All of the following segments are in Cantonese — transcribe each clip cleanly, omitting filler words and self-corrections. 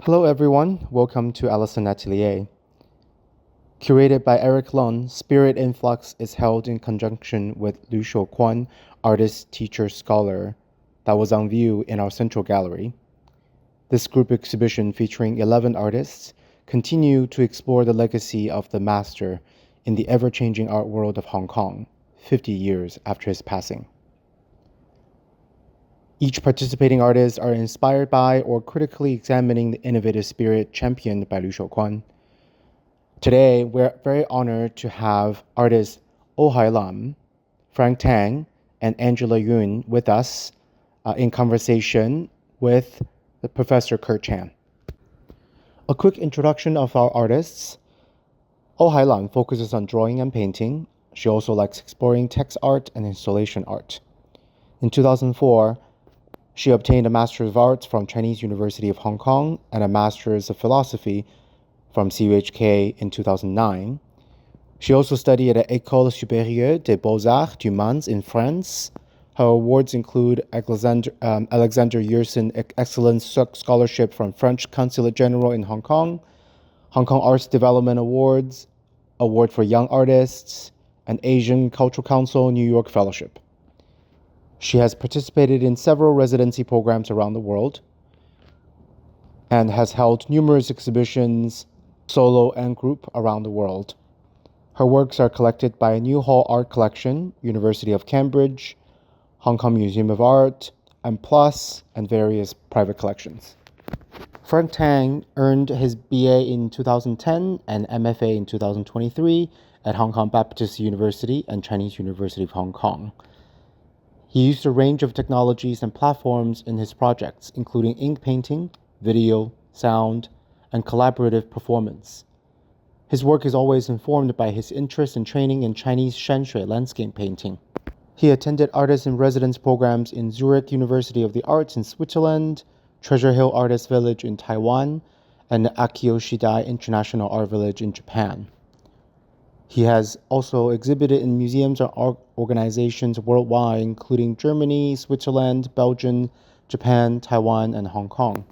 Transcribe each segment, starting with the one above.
Hello everyone, welcome to Allison Atelier. Curated by Eric Lun, Spirit Influx is held in conjunction with Liu Shouquan, artist, teacher, scholar, that was on view in our central gallery. This group exhibition featuring 11 artists continue to explore the legacy of the master in the ever-changing art world of Hong Kong, 50 years after his passing. Each participating artist are inspired by or critically examining the innovative spirit championed by Liu Shouquan. Today, we're very honored to have artists Oh Hai Lam, Frank Tang, and Angela Yuen with us in conversation with Professor Kurt Chan. A quick introduction of our artists. Oh Hai Lam focuses on drawing and painting. She also likes exploring text art and installation art. In 2004, she obtained a Master's of Arts from Chinese University of Hong Kong and a Master's of Philosophy from CUHK in 2009. She also studied at École Supérieure des Beaux-Arts du Mans in France. Her awards include Alexander Yersin Excellence Scholarship from French Consulate General in Hong Kong Arts Development Awards, Award for Young Artists, and Asian Cultural Council New York Fellowship. She has participated in several residency programs around the world and has held numerous exhibitions, solo and group, around the world. Her works are collected by Newhall Art Collection, University of Cambridge, Hong Kong Museum of Art, and Plus, and various private collections. Frank Tang earned his BA in 2010 and MFA in 2023 at Hong Kong Baptist University and Chinese University of Hong Kong. He used a range of technologies and platforms in his projects, including ink painting, video, sound, and collaborative performance. His work is always informed by his interest and training in Chinese shanshui landscape painting. He attended artist-in-residence programs in Zurich University of the Arts in Switzerland, Treasure Hill Artist Village in Taiwan, and Akio Shidai International Art Village in Japan. He has also exhibited in museums and art organizations worldwide, including Germany, Switzerland, Belgium, Japan, Taiwan, and Hong Kong.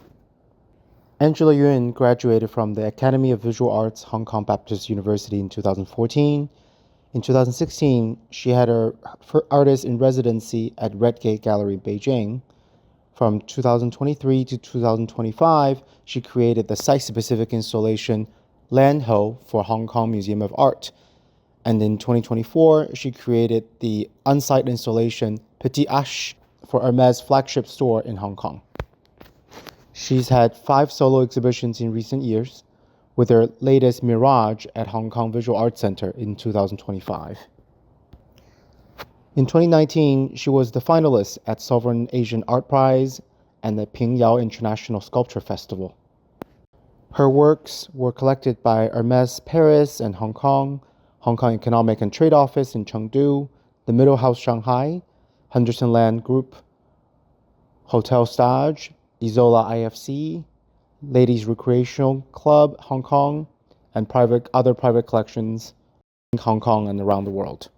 Angela Yuen graduated from the Academy of Visual Arts, Hong Kong Baptist University in 2014. In 2016, she had her artist in residency at Redgate Gallery in Beijing. From 2023 to 2025, she created the site-specific installation Land Ho for Hong Kong Museum of Art. And in 2024, she created the on-site installation Petit H for Hermes flagship store in Hong Kong. She's had 5 solo exhibitions in recent years, with her latest Mirage at Hong Kong Visual Arts Center in 2025. In 2019, she was the finalist at Sovereign Asian Art Prize and the Pingyao International Sculpture Festival. Her works were collected by Hermes Paris and Hong Kong Economic and Trade Office in Chengdu, the Middle House Shanghai, Henderson Land Group, Hotel Stage, Isola IFC, Ladies Recreational Club Hong Kong, and other private collections in Hong Kong and around the world.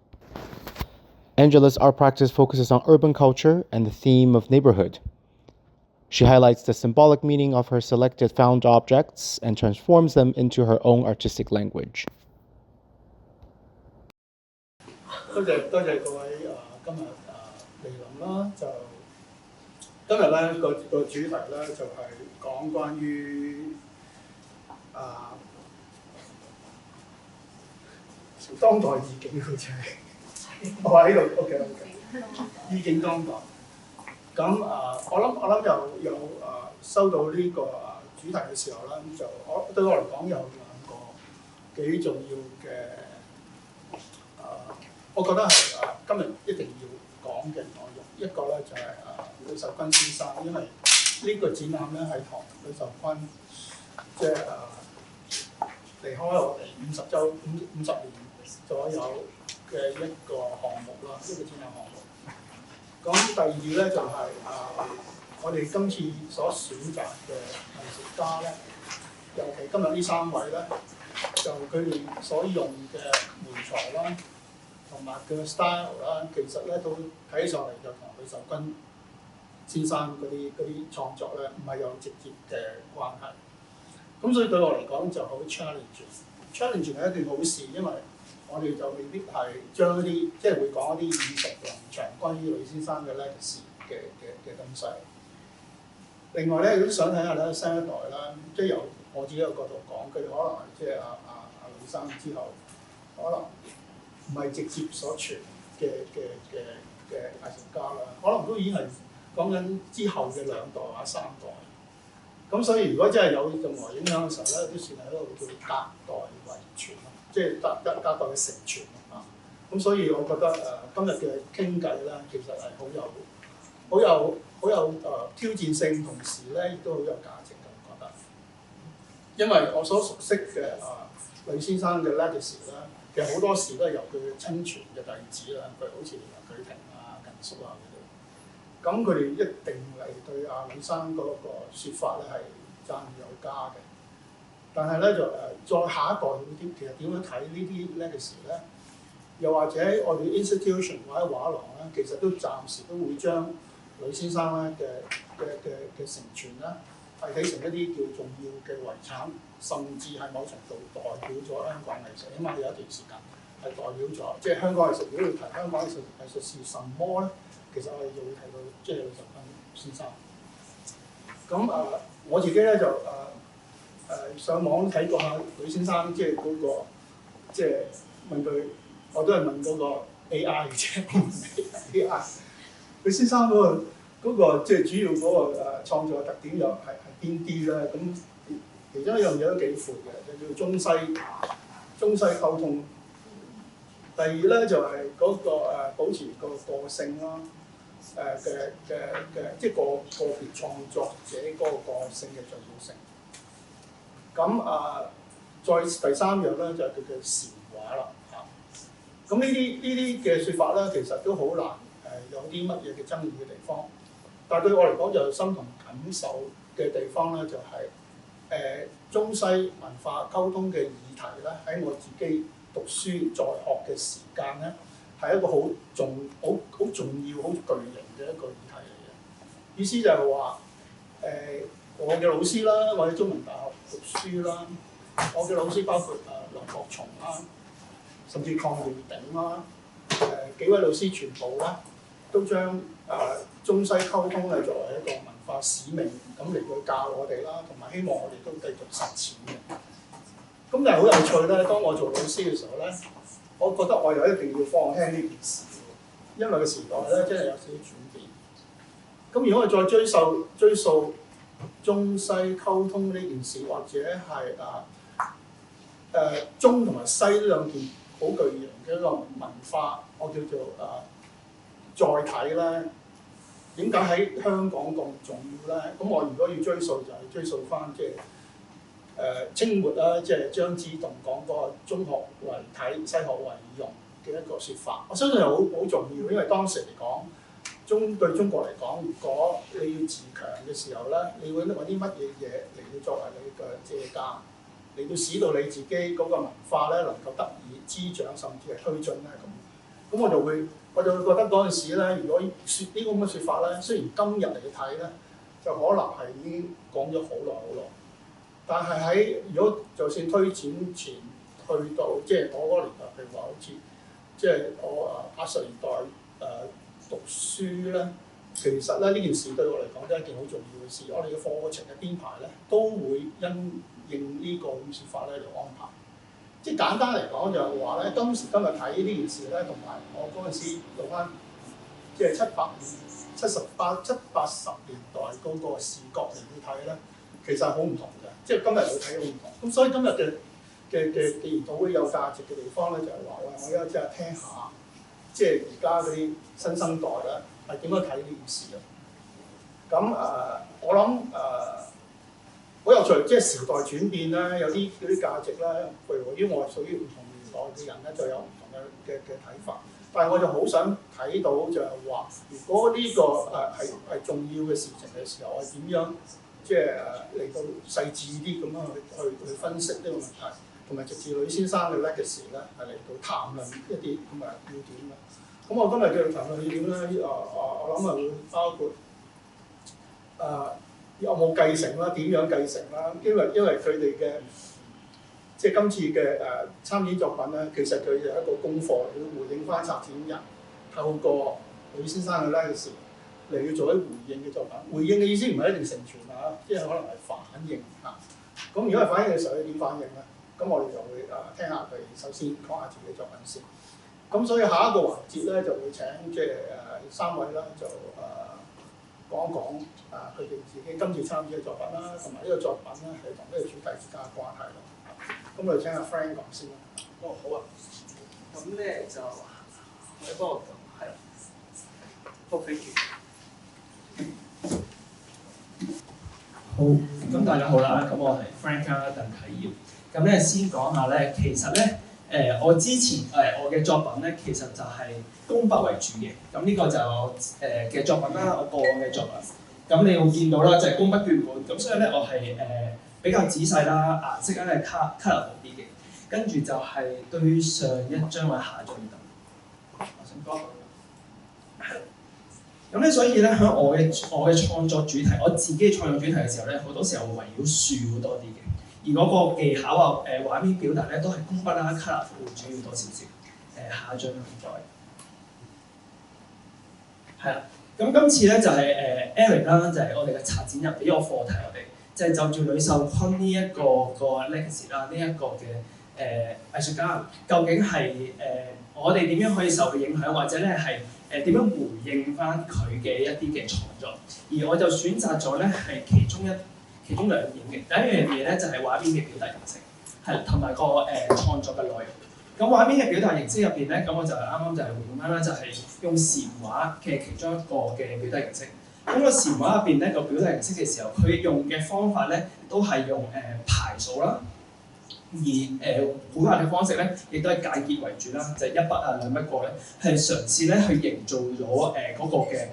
Angela's art practice focuses on urban culture and the theme of neighborhood. She highlights the symbolic meaning of her selected found objects and transforms them into her own artistic language. 多謝各位今日嚟臨啦，就今日咧個主題咧就係講關於當代意境好似係，我喺度 OK， 意境當代。咁我諗有收到呢個主題嘅時候咧，就對我嚟講有兩個幾重要嘅。我覺得係今日一定要講嘅內容，一個咧就係呂守君先生，因為呢個展覽咧係同呂守君即係離開我哋50年左右嘅一個項目啦，一個展覽項目。咁第二咧就係我哋今次所選擇嘅藝術家咧，尤其今日呢3位咧，就佢哋所用嘅媒材啦。同埋佢嘅 style 啦，其實咧都睇上嚟就同呂守君先生嗰啲創作咧唔係有直接嘅關係。咁所以對我嚟講就好 challenge 係一件好事，因為我哋就未必係將一啲即係會講一啲耳熟能詳關於呂先生嘅 legacy 嘅東西。另外咧，都想睇下咧新一代啦，即係由我自己嘅角度講，佢哋可能即係阿呂生之後，可能唔係直接所傳嘅藝術家啦，可能都已經係講緊之後嘅2代或者3代。咁所以如果真係有任何影響嘅時候咧，都算係一個叫隔代遺傳咯，即係隔代嘅承傳啊。咁所以我覺得今日嘅傾偈咧，其實係好有挑戰性，同時咧亦都好有價值嘅，我覺得。因為我所熟悉嘅呂先生嘅 legacy 咧，其實好多時都係由佢親傳嘅弟子啦，譬如好似許霆啊、近叔啊嗰啲。咁佢哋一定嚟對阿呂生嗰個説法咧係讚有加嘅。但係咧就再下一代其實點樣睇呢啲 legacy 咧？又或者我哋 institution 或者畫廊咧，其實都暫時都會將呂先生咧嘅承傳咧係睇成一啲叫重要嘅遺產，甚至係某程度代表咗香港藝術。起碼有一段時間係代表咗，即係香港藝術。如果要提香港藝術是什麼咧？其實我哋就會提到即係呂十分先生。咁我自己咧就上網睇過下呂先生，即係嗰個即係問佢，我都係問嗰個 AI 嘅啫，AI。呂先生嗰個即係主要嗰個創作嘅特點又係邊啲咧？咁其中一樣嘢都幾闊嘅，就叫中西溝通。第二咧就係嗰個保持個性啦。即係個別創作者嗰個個性嘅重要性。咁再第3樣咧就係佢嘅禪畫啦嚇。咁呢啲嘅説法咧，其實都好難有啲乜嘢嘅爭議嘅地方。但係對我嚟講就深同感受嘅地方咧，就係中西文化溝通嘅議題咧，喺我自己讀書在學嘅時間咧，係一個好重要、好巨型嘅一個議題嚟嘅。意思就係話我嘅老師啦，我喺中文大學讀書啦，我嘅老師包括梁國松啦，甚至鄺耀鼎啦，幾位老師全部咧都將中西溝通咧作為一個文化使命咁嚟去教我哋啦，同埋希望我哋都繼續實踐嘅。咁但係好有趣咧，當我做老師嘅時候咧，我覺得我又一定要放輕呢件事，因為個時代咧真係有少少轉變。咁如果我再追溯中西溝通呢件事，或者係中同埋西呢兩件好巨型嘅一個文化，我叫做再睇咧，點解喺香港咁重要咧？咁我如果要追溯，就係追溯翻即係清末啦，即係張之洞講嗰個中學為體，西學為用嘅一個説法。我相信係好重要，因為當時嚟講，對中國嚟講，如果你要自強嘅時候咧，你會揾啲乜嘢嘢嚟到作為你嘅借鑑，嚟到使到你自己嗰個文化咧能夠得以滋長，甚至係推進咧咁。咁我就會覺得嗰陣時咧，如果説呢個咁嘅説法咧，雖然今日嚟睇咧，就可能係已經講咗好耐，但係如果就算推展前去到即係我嗰個年代，譬如話好似即係我80年代讀書咧，其實咧呢件事對我嚟講都係一件好重要嘅事。我哋嘅課程嘅編排咧，都會因應呢個咁説法咧嚟安排。即係簡單嚟講就係話咧，今時今日睇呢件事咧，同埋我嗰陣時用翻即係7、80年代嗰個視覺嚟去睇咧，其實係好唔同嘅。即係今日去睇好唔同。咁所以今日嘅研討會有價值嘅地方咧，就係話我而家即係聽下，即係而家嗰啲新生代咧係點樣睇呢件事啊？咁我諗好有趣，即係時代轉變咧，有啲價值咧，譬如因為我屬於唔同年代嘅人咧，就有唔同嘅睇法。但係我就好想睇到就係話，如果呢個係重要嘅事情嘅時候，我點樣即係嚟到細緻啲咁樣去分析呢個問題，同埋直至呂先生嘅 legacy 咧，係嚟到談論一啲咁嘅要點啦。咁我今日嘅談論要點咧，我諗係會包括有冇繼承啦？點樣繼承啦？因為佢哋嘅即係今次嘅參展作品咧，其實佢係一個功課，要回應翻策展人透過呂先生嘅 legacy 嚟要做一回應嘅作品。回應嘅意思唔係一定成全啊，即係可能係反應嚇。咁如果係反應嘅時候，你點反應咧？咁我哋就會聽下佢首先講下自己作品先。咁所以下一個環節咧就會請即係3位啦，就講一講佢哋自己今次參與嘅作品啦，同埋呢個作品咧係同呢個主題之間嘅關係咯。咁我哋請阿 Frank 講先啦。哦，好啊。咁咧就你幫我講，係啦。好 thank you。好，咁大家好啦。咁我係 Frank 啦，鄧啟耀。咁咧先講下咧，其實咧我之前我嘅作品咧，其實就係工筆為主嘅。咁呢個就嘅作品啦，我過往嘅作品。咁你會見到啦，就係工筆絹本。咁所以咧，我係比較仔細啦，顏色咧係 colourful 啲嘅。跟住就係對上一張或下張咁。我想講。咁咧，所以咧喺我嘅創作主題，我自己創作主題嘅時候咧，好多時候會圍繞樹多啲嘅。而嗰個技巧啊，畫面表達咧都係工筆啦、colourful 會主要多少少。下一張再。係啦，咁今次咧就係Eric 啦，就係我哋嘅策展人俾個課題我哋，就係就住呂秀坤呢一個 legacy 啦，呢一個嘅藝術家，究竟係我哋點樣可以受佢影響，或者咧係點樣回應翻佢嘅一啲嘅創作？而我就選擇咗咧係其中2點嘅。第一樣嘢咧就係畫面嘅表達形式，係同埋個創作嘅內容。咁畫面嘅表達形式入邊咧，咁我就啱啱就係回應翻啦，就係用禪畫嘅其中一個嘅表達形式。咁個禪畫入邊咧個表達形式嘅時候，佢用嘅方法咧都係用排數啦。而繪畫嘅方式咧，亦都係簡潔為主啦，就係、1筆啊2筆過咧，係嘗試咧去營造咗嗰個嘅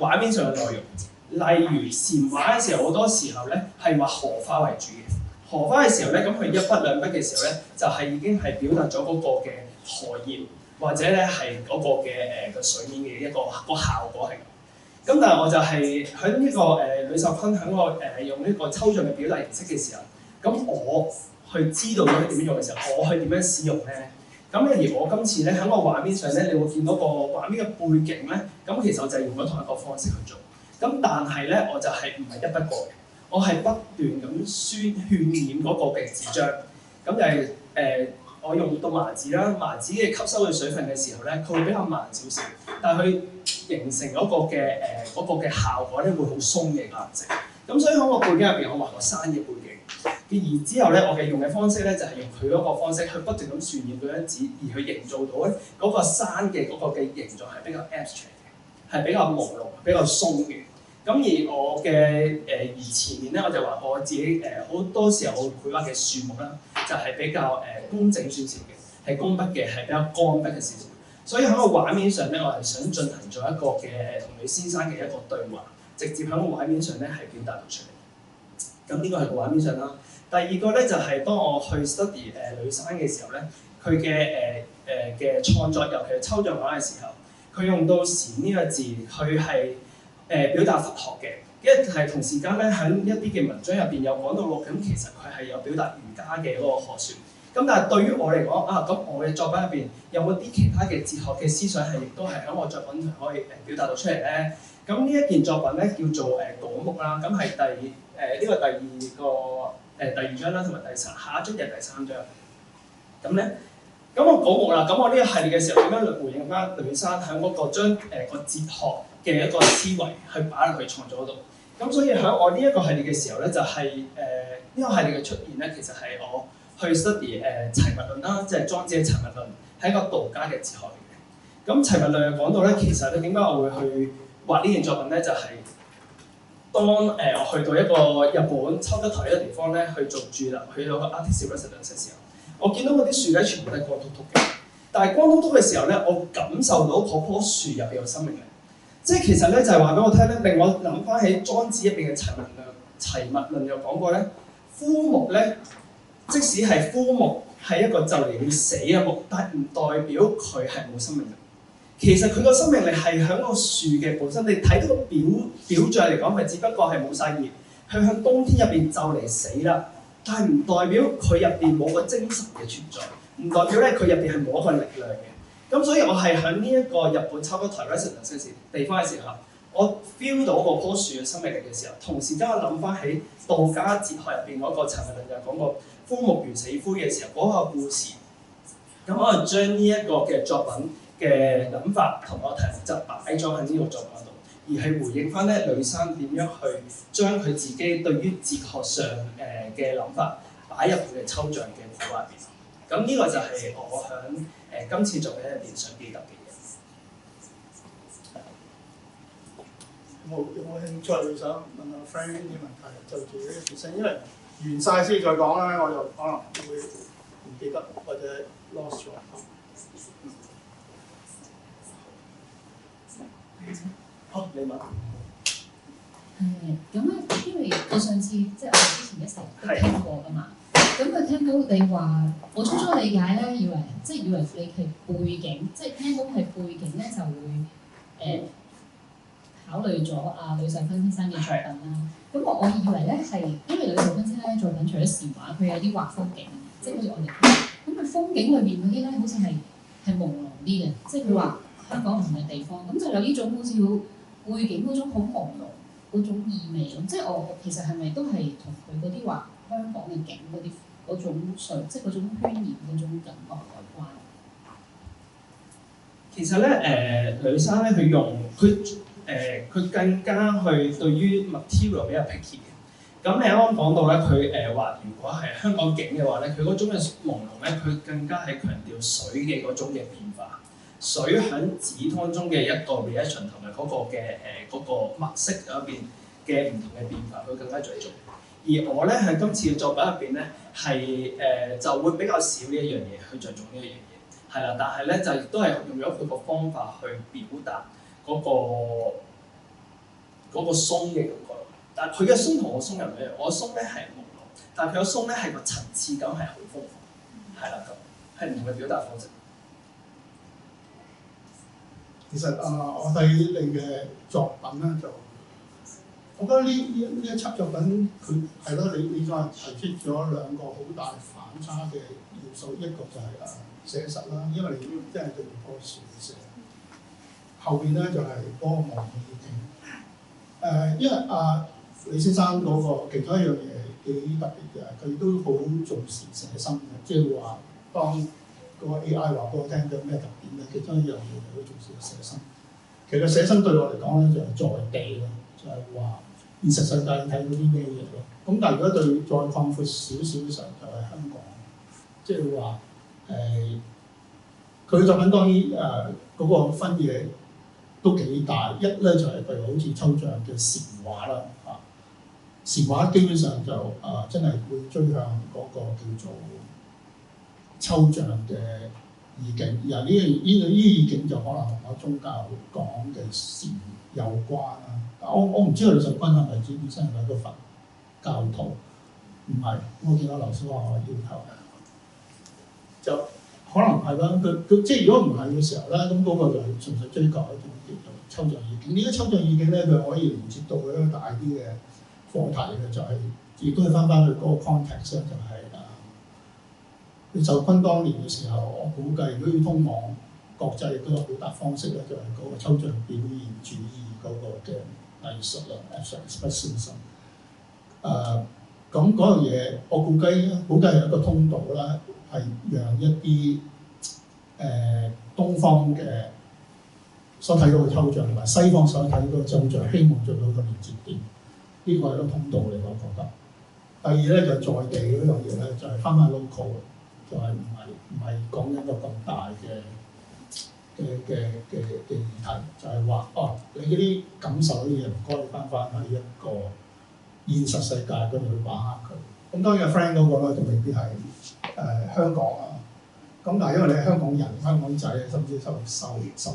畫面上嘅內容。例如禪畫嘅時候，好多時候咧係畫荷花為主嘅。荷花嘅時候咧，咁佢1筆2筆嘅時候咧，就係已經係表達咗嗰個嘅荷葉，或者咧係嗰個嘅個水面嘅一個效果係。咁但係我就係喺呢個呂秀坤喺我用呢個抽象嘅表達形式嘅時候，咁我去知道咗佢點樣用嘅時候，我去點樣使用咧？咁而我今次咧喺個畫面上咧，你會見到個畫面嘅背景咧，咁其實我就係用咗同一個方式去做。咁但係咧，我就係唔係1筆過嘅，我係不斷咁渲染嗰個嘅紙張。咁就係我用到麻紙啦，麻紙嘅吸收嘅水分嘅時候咧，佢會比較慢少少，但係佢形成嗰個嘅效果咧會好鬆嘅顏色。咁所以喺我背景入邊，我畫個山嘅背景。而之後咧，我嘅用嘅方式咧就係用佢嗰個方式去不斷咁渲染嗰張紙，而去營造到咧嗰個山嘅嗰個嘅形狀係比較 abstract 嘅，係比較朦朧、比較鬆嘅。咁而我嘅而前面咧，我就話我自己好多時候我繪畫嘅樹木啦，就係比較工整少少嘅，係工筆嘅，係比較乾筆嘅少少。所以喺個畫面上咧，我係想進行咗一個嘅同呂先生嘅一個對話，直接喺個畫面上咧係表達到出嚟。咁呢個係個畫面上啦。第二個咧就係當我去 study 呂生嘅時候咧，佢嘅創作，尤其係抽象畫嘅時候，佢用到禪呢個字，佢係表達佛學嘅，一係同時間咧喺一啲嘅文章入邊有講到咯，咁其實佢係有表達儒家嘅嗰個學説。咁但係對於我嚟講咁我嘅作品入邊有冇啲其他嘅哲學嘅思想係亦都係喺我作品可以表達到出嚟咧？咁呢一件作品咧叫做果木啦，咁係呢個第二章啦，同埋下一章就係第3章。咁咧，咁我果木啦，咁我呢個系列嘅時候點樣回應翻呂生喺嗰個將個哲學嘅一個思維去擺入去創作嗰度？咁所以喺我呢一個系列嘅時候咧，就係呢個系列嘅出現咧，其實係我去 study 齊物論啦，即係莊子嘅齊物論，係一個道家嘅哲學嚟嘅。咁齊物論又講到咧，其實咧點解我會去畫呢件作品咧，就係、當我去到一個日本秋吉台呢個地方咧去做駐留，去到個 artist residence 嘅時候，我見到嗰啲樹咧全部都係光禿禿嘅，但係光禿禿嘅時候咧，我感受到嗰棵樹入邊有生命力。即係其實咧就係話俾我聽咧，令我諗翻起莊子入邊嘅齊物論。齊物論又講過咧，枯木咧，即使係枯木係一個就嚟要死嘅木，但係唔代表佢係冇生命力。其實佢個生命力係喺個樹嘅本身，你睇到個表象嚟講，咪只不過係冇晒葉，佢喺冬天入邊就嚟死啦，但係唔代表佢入邊冇個精神嘅存在，唔代表咧佢入邊係冇一個力量嘅。咁所以我係喺呢一個日本秋高台 residence 嘅地方嘅時候，我 feel 到嗰棵樹嘅生命力嘅時候，同時間我諗翻起道家哲學入邊嗰個陳慧倫就講過枯木如死灰嘅時候嗰個故事。咁我就將呢一個嘅作品嘅諗法同我題目就擺咗喺呢個作品度，而係回應翻咧呂珊點樣去將佢自己對於哲學上嘅諗法擺入佢嘅抽象嘅繪畫入邊。咁呢個就係我響今次作品入邊想記得嘅嘢。有冇興趣想問阿 Frank 啲問題？就住呢個自身，因為完晒先再講啦，我就可能會唔記得或者 lost 咗。好，你問。咁咧，因為我上次即係我哋之前一齊都聽過㗎嘛，咁佢聽到你話，我初初理解咧，以為你係背景，即係聽到係背景咧就會考慮咗呂世勳先生嘅作品啦。咁我以為咧係因為呂世勳先生嘅作品除咗禪畫，佢有啲畫風景，即係好似我哋咁佢風景裏邊嗰啲咧，好似係朦朧啲嘅，即係佢話香港唔同嘅地方，咁就有呢種好似好背景嗰種好朦朧嗰種意味咁。即係我其實係咪都係同佢嗰啲畫香港嘅景嗰種水，即係嗰種渲染嗰種感覺有關？其實咧呂珊咧佢用佢更加去對於 material 比較 picky 嘅。咁你啱啱講到咧，佢話如果係香港景嘅話咧，佢嗰種嘅朦朧咧，佢更加係強調水嘅嗰種嘅變化，水喺紙湯中嘅一個 reaction 同埋嗰個嘅嗰個墨色入邊嘅唔同嘅變化，佢更加着重。而我咧喺今次嘅作品入邊咧，係就會比較少呢一樣嘢去着重呢一樣嘢，係啦。但係咧就亦都係用咗佢個方法去表達嗰個鬆嘅感覺。但係佢嘅鬆同我鬆又唔一樣，我嘅鬆咧係朦朧，但係佢嘅鬆咧係個層次感係好豐富，係啦咁，係唔同嘅表達方式。其實我睇你嘅作品咧，就我覺得呢一輯作品佢係咯，你再提出咗兩個好大反差嘅要素，一個就係寫實啦，因為你真係對住棵樹寫，後邊咧就係嗰個朦朧意境。因為李先生嗰個其中一樣嘢幾特別嘅，佢都好重視寫生嘅，即係話當嗰個 AI 話俾我聽咗咩特點咧，其中一樣嘢佢好重視寫生。其實寫生對我嚟講咧就係在地咯，就係話現實世界睇到啲咩嘢咯。咁但係如果對再擴闊少少嘅時候，就係香港，即係話佢作品當然嗰個分野都幾大。一咧就係譬如好似抽象嘅禪畫啦，禪畫基本上就真係會追向嗰個叫做抽象嘅意境，而呢啲意境就可能同我宗教講嘅禪有關啦。我唔知道呂世勳係咪本身係咪一個佛教徒？唔係，我見到劉小華要求就可能係啦。佢即係如果唔係嘅時候咧，咁嗰個就係純粹追求一種叫做抽象意境。呢啲抽象意境咧，佢可以連接到一個大啲嘅課題嘅，就係亦都係翻去嗰個 context 咧，就係呂秀坤當年嘅時候，我估計如果要通往國際嗰個表達方式咧，就係嗰個抽象表現主義嗰個嘅藝術啦 abstract expressionism。咁嗰樣嘢，我估計係一個通道啦，係讓一啲東方嘅所睇到嘅抽象同埋西方所睇到嘅抽象，希望做到一個連接點。呢個係一個通道嚟，我覺得。第二咧就係在地嗰樣嘢咧，就係翻 local， 就係唔係講緊一個咁大嘅議題，就係話你嗰啲感受啲嘢唔該翻喺一個現實世界嗰度去把握佢。咁當然阿 Frank 嗰個咧就未必係香港啊。咁但係因為你係香港人、香港仔，甚至受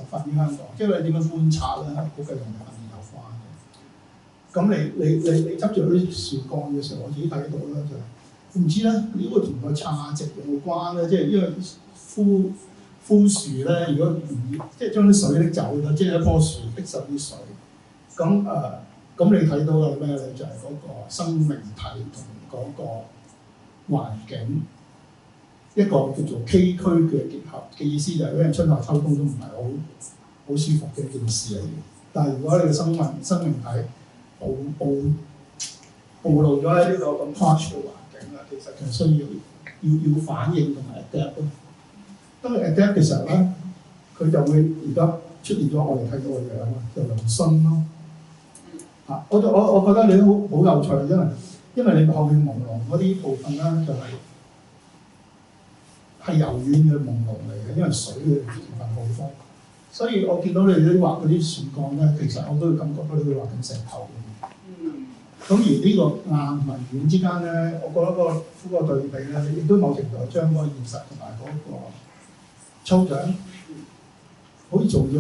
訓於香港，即係你點樣觀察咧，估計同你訓練有關嘅。咁你執住嗰啲樹幹嘅時候，我自己睇到咧就係唔知咧，呢個同個差值有冇關咧？即係因為枯樹咧，如果唔即係將啲水拎走咗，即係一棵樹逼走啲水，咁咁你睇到係咩咧？就係、嗰個生命體同嗰個環境一個叫做崎嶇嘅結合嘅意思，就係因為春夏秋冬都唔係好舒服嘅一件事嚟嘅。但係如果你嘅生命體暴露咗喺呢個咁 harsh 嘅環境啦，其實係需要反應同埋 adapt 咯。當你 adapt 嘅時候咧，佢就會而家出現咗我哋睇到嘅樣啊，就良心咯。我覺得你都好有趣，因為你後面朦朧嗰啲部分咧，就係柔軟嘅朦朧嚟嘅，因為水嘅成分好多，所以我見到你啲畫嗰啲樹幹咧，其實我都會感覺到你會畫緊石頭嘅。咁而呢個硬同埋軟之間咧，我覺得嗰個對比咧，亦都某程度將嗰個現實同埋嗰個抽象，好似做咗一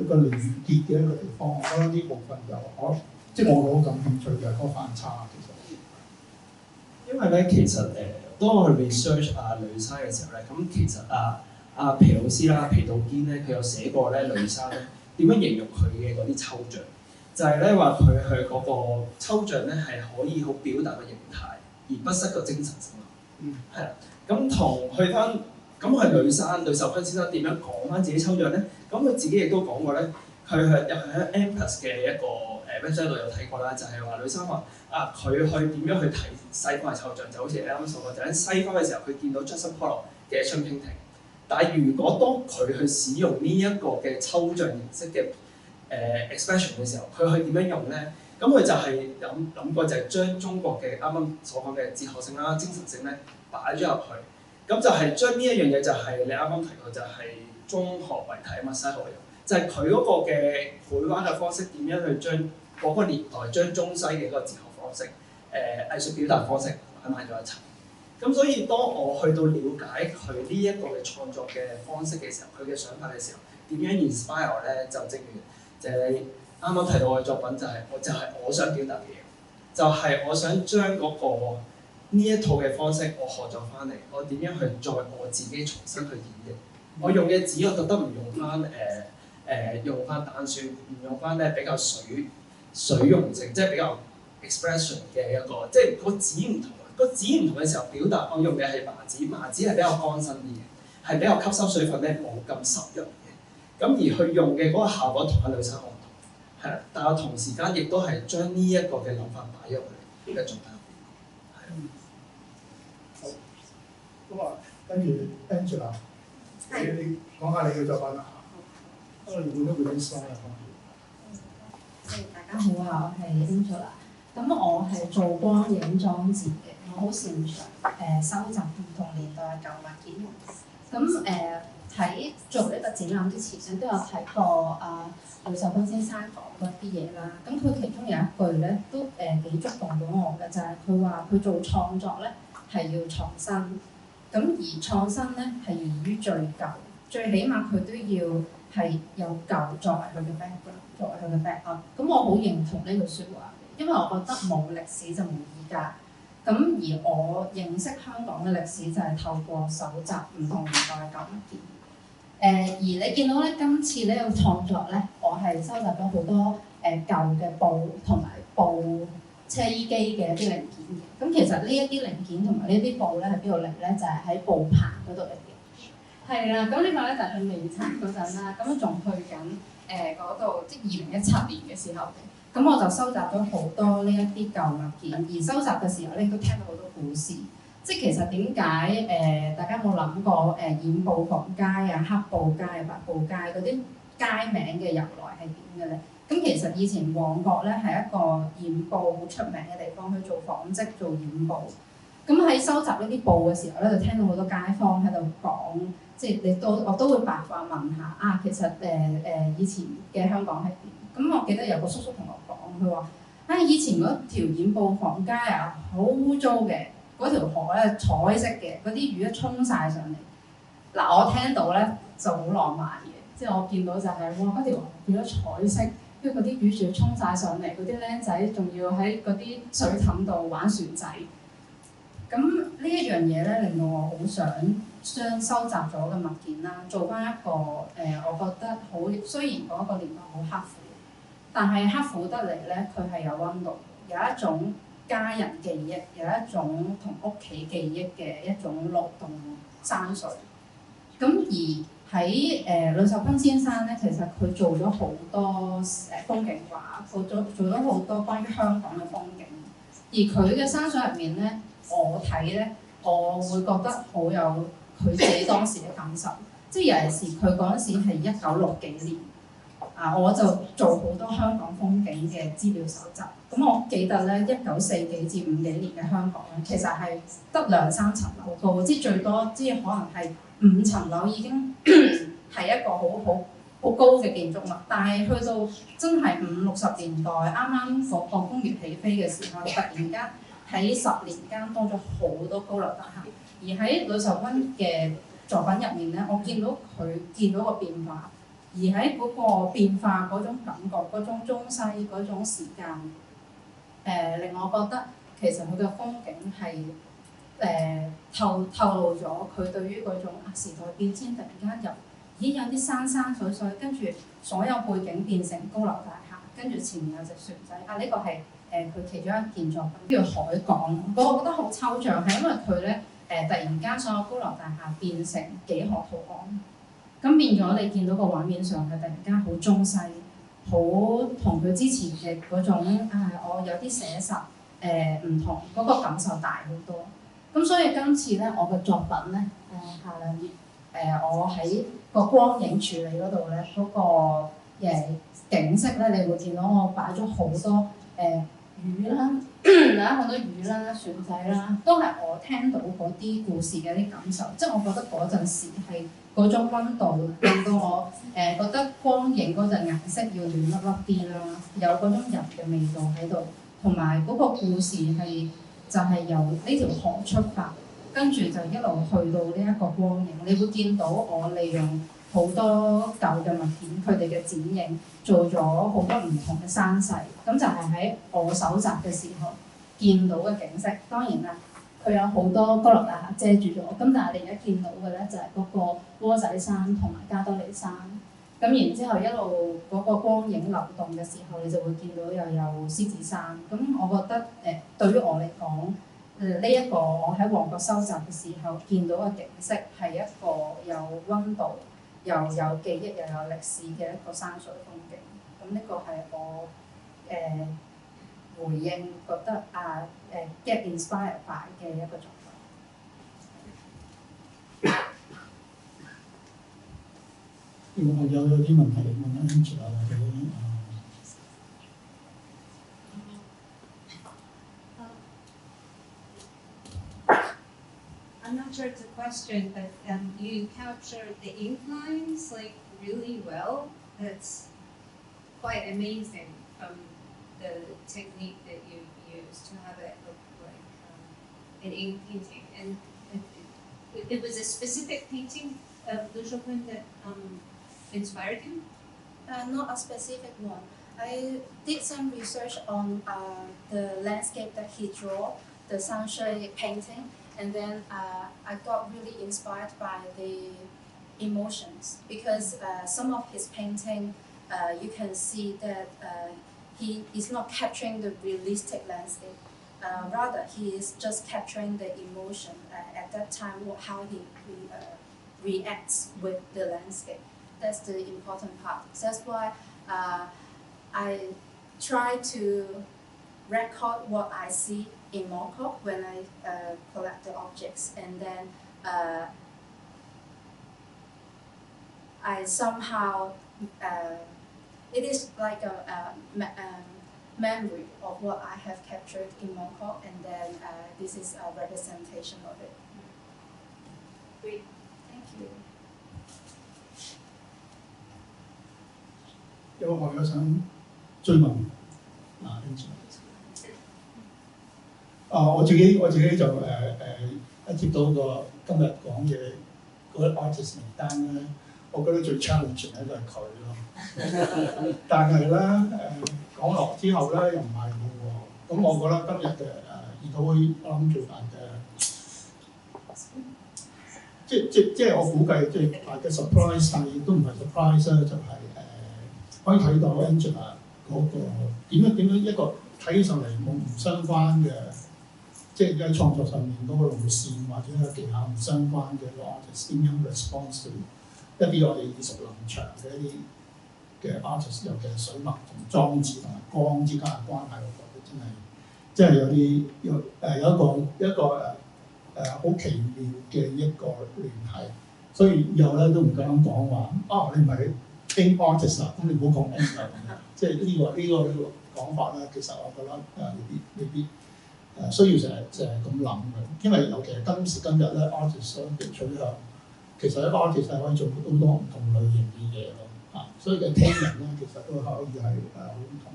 個連結嘅一個地方。我覺得呢部分即係我好感興趣嘅嗰個反差其實。因為咧，其實當我去 research 呂珊嘅時候咧，咁其實皮老師啦，皮道堅咧，佢有寫過咧呂珊咧點樣形容佢嘅嗰啲抽象。就係咧話佢去嗰個抽象咧係可以好表達個形態，而不失個精神性咯。係啦，咁同去翻咁係呂秀坤先生點樣講翻自己抽象咧？咁佢自己亦都講過咧，佢係喺 M+ 嘅一個website 度有睇過啦，就係話呂珊話佢去點樣去睇西方嘅抽象，就好似你啱啱所講，就喺西方嘅時候佢見到 Justin Pollock 嘅 action painting， 但係如果當佢去使用呢一個嘅抽象形式嘅expression 嘅時候，佢去點樣用咧？咁佢就係諗過就係將中國嘅啱啱所講嘅哲學性啦、精神性咧擺咗入去。咁就係將呢一樣嘢就係你啱啱提到就係中學為體啊嘛，西學為用，就係佢嗰個嘅繪畫嘅方式點樣去將嗰個年代將中西嘅嗰個哲學方式、藝術表達方式擺埋咗一齊。咁所以當我去到了解佢呢一個嘅創作嘅方式嘅時候，佢嘅想法嘅時候，點樣 inspire 咧？就正如就係你啱啱提到我嘅作品，就係我想表達嘅嘢，就係我想將嗰個呢一套嘅方式我學咗翻嚟，我點樣去再我自己重新去演繹。我用嘅紙我覺得唔用翻用翻單書，唔用翻咧比較水溶性，即係比較 expression 嘅一個，即係個紙唔同。個紙唔同嘅時候表達，我用嘅係麻紙，麻紙係比較乾身啲嘅，係比較吸收水分咧，冇咁濕潤嘅。咁而去用嘅嗰個效果同阿呂珊我唔同，係啦。但係我同時間亦都係將呢一個嘅諗法擺入去呢個作品入邊。好，咁啊，跟住 Angela， 你講下你嘅作品啦。我哋換咗啲 slide 啊。大家好啊，我係 Angela。咁我係做光影裝置嘅，我好擅長收集唔同年代嘅舊物件。咁喺做呢個展覽之前咧，都有睇過呂秀坤先生講嗰啲嘢啦。咁佢其中有一句咧，都幾觸動到我嘅，就係佢話佢做創作咧係要創新，咁而創新咧係源於最舊，最起碼佢都要係有舊作為佢嘅 background， 作為佢嘅 backup。咁我好認同呢句説話。因為我覺得冇歷史就冇依家，咁而我認識香港嘅歷史就係透過搜集唔同年代嘅舊物件。而你見到咧，今次呢個創作咧，我係收集咗好多舊嘅布同埋布車衣機嘅一啲零件嘅。咁其實呢一啲零件同埋呢啲布咧喺邊度嚟咧？就係喺布棚嗰度嚟嘅。係啦，咁呢個咧就係未拆嗰陣啦，咁仲去緊嗰度，即係2017年嘅時候。咁我就收集咗好多呢一啲舊物件，而收集嘅時候咧都聽到好多故事。即係其實點解大家有冇諗過染布房街啊、黑布街啊、白布街嗰啲街名嘅由來係點嘅咧？咁其實以前旺角咧係一個染布好出名嘅地方，去做紡織、做染布。咁喺收集呢啲布嘅時候咧，就聽到好多街坊喺度講，即係我都會八卦問下其實以前嘅香港係點？咁我記得有個叔叔同我講，佢話以前嗰條染布房街啊，好污糟嘅，嗰條河咧彩色嘅，嗰啲雨一沖晒上嚟。嗱，我聽到咧就好浪漫嘅，即係我見到就係哇嗰條河變咗彩色，跟住嗰啲雨仲要沖晒上嚟，嗰啲僆仔仲要喺嗰啲水凼度玩船仔。咁呢一樣嘢咧令到我好想將收集咗嘅物件啦，做翻一個我覺得好，雖然嗰個年代好刻苦。但係刻苦得嚟咧，佢係有溫度，有一種家人記憶，有一種同屋企記憶嘅一種律動山水。咁而喺呂壽坤先生咧，其實佢做咗好多風景畫，做咗好多關於香港嘅風景。而佢嘅山水入面咧，我睇咧，我會覺得好有佢自己當時嘅感受。即係尤其是佢嗰陣時係1960幾年，我就做好多香港風景嘅資料搜集。咁我記得咧，1940幾至50幾年嘅香港咧，其實係得2、3層樓高，即係最多即係可能係5層樓已經係一個好高嘅建築物。但係去到真係50、60年代，啱啱嗰個工業起飛嘅時候，突然間喺10年間多咗好多高樓大廈。而喺呂壽坤嘅作品入面咧，我見到個變化，而喺嗰個變化嗰種感覺、嗰種中西嗰種時間，令我覺得其實佢嘅風景係透露咗佢對於嗰種時代變遷突然間已經有啲山水，跟住所有背景變成高樓大廈，跟住前面有隻船仔。呢個係佢其中一件作品叫海港，我覺得好抽象，係因為佢咧。突然間，所有高樓大廈變成幾何圖案，咁變咗你見到個畫面上係突然間好中西，好同佢之前嘅嗰種我有啲寫實唔同，嗰個感受大好多。咁所以今次咧，我嘅作品咧下兩頁我喺個光影處理嗰度咧，嗰個景色咧，你會見到我擺咗好多魚啦，嗱好多魚啦、船仔啦，都係我聽到嗰啲故事嘅啲感受，即係我覺得嗰陣時係嗰種溫度，令到我覺得光影嗰陣顏色要暖粒粒啲啦，有嗰種人嘅味道喺度，同埋嗰個故事係就係由呢條河出發，跟住就一路去到呢一個光影，你會見到我利用好多舊嘅物件，佢哋嘅剪影，做咗好多唔同嘅山勢，咁就係喺我搜集嘅時候見到嘅景色。當然啦，佢有好多高樓大廈遮住咗，咁但係你而家見到嘅咧就係嗰個窩仔山同埋加多利山。咁然之後一路嗰個光影流動嘅時候，你就會見到又有獅子山。咁我覺得對於我嚟講，呢一個我喺旺角收集嘅時候見到嘅景色係一個有溫度，又有記憶又有歷史嘅一個山水風景。咁呢個係我回應覺得get inspired by 嘅一個作品。有啲問題問阿 Angela 或者I'm not sure it's a question, but you captured the ink lines like really well. That's quite amazing from the technique that you used to have it look like an ink painting. And it was a specific painting of Liu Chopin that inspired you? Not a specific one. I did some research on the landscape that he drew, the sunshine painting, and then I got really inspired by the emotions because some of his painting you can see that he is not capturing the realistic landscape. Rather, he is just capturing the emotion at that time, how he reacts with the landscape. That's the important part. That's why I try to record what I see in Mongkok when I collect the objects, and then I somehow it is like a memory of what I have captured in Mongkok, and then this is a representation of it. Great. Thank you. 有個學友想追問我自己就一接到個今日講嘅嗰啲 artist 名單咧，我覺得最 challenging 咧就係佢咯。但係咧講落之後咧又唔係喎，咁我覺得今日嘅研討會我諗最大嘅，即係我估計最大嘅 surprise，但係亦都唔係 surprise 咧，就係可以睇到 Angela 嗰嗰個點樣一個睇起上嚟冇唔相關嘅，即係喺創作上面嗰個路線或者個技巧唔相關嘅一個 artist 點樣 response to 一啲我哋耳熟能詳嘅一啲嘅 artist， 尤其係水墨同裝置同埋光之間嘅關係，我覺得真係有一個好奇妙嘅一個聯繫。所以以後咧都唔夠膽講話你唔係 ink artist 啊，咁你唔好講 ink 啊咁樣。即係呢個講法咧，其實我覺得未必需要成日咁諗嘅，因為尤其係今時今日咧 artist 嘅取向，其實一個 artist 係可以做好多唔同類型嘅嘢咯，所以嘅聽人咧其實都可以係好唔同。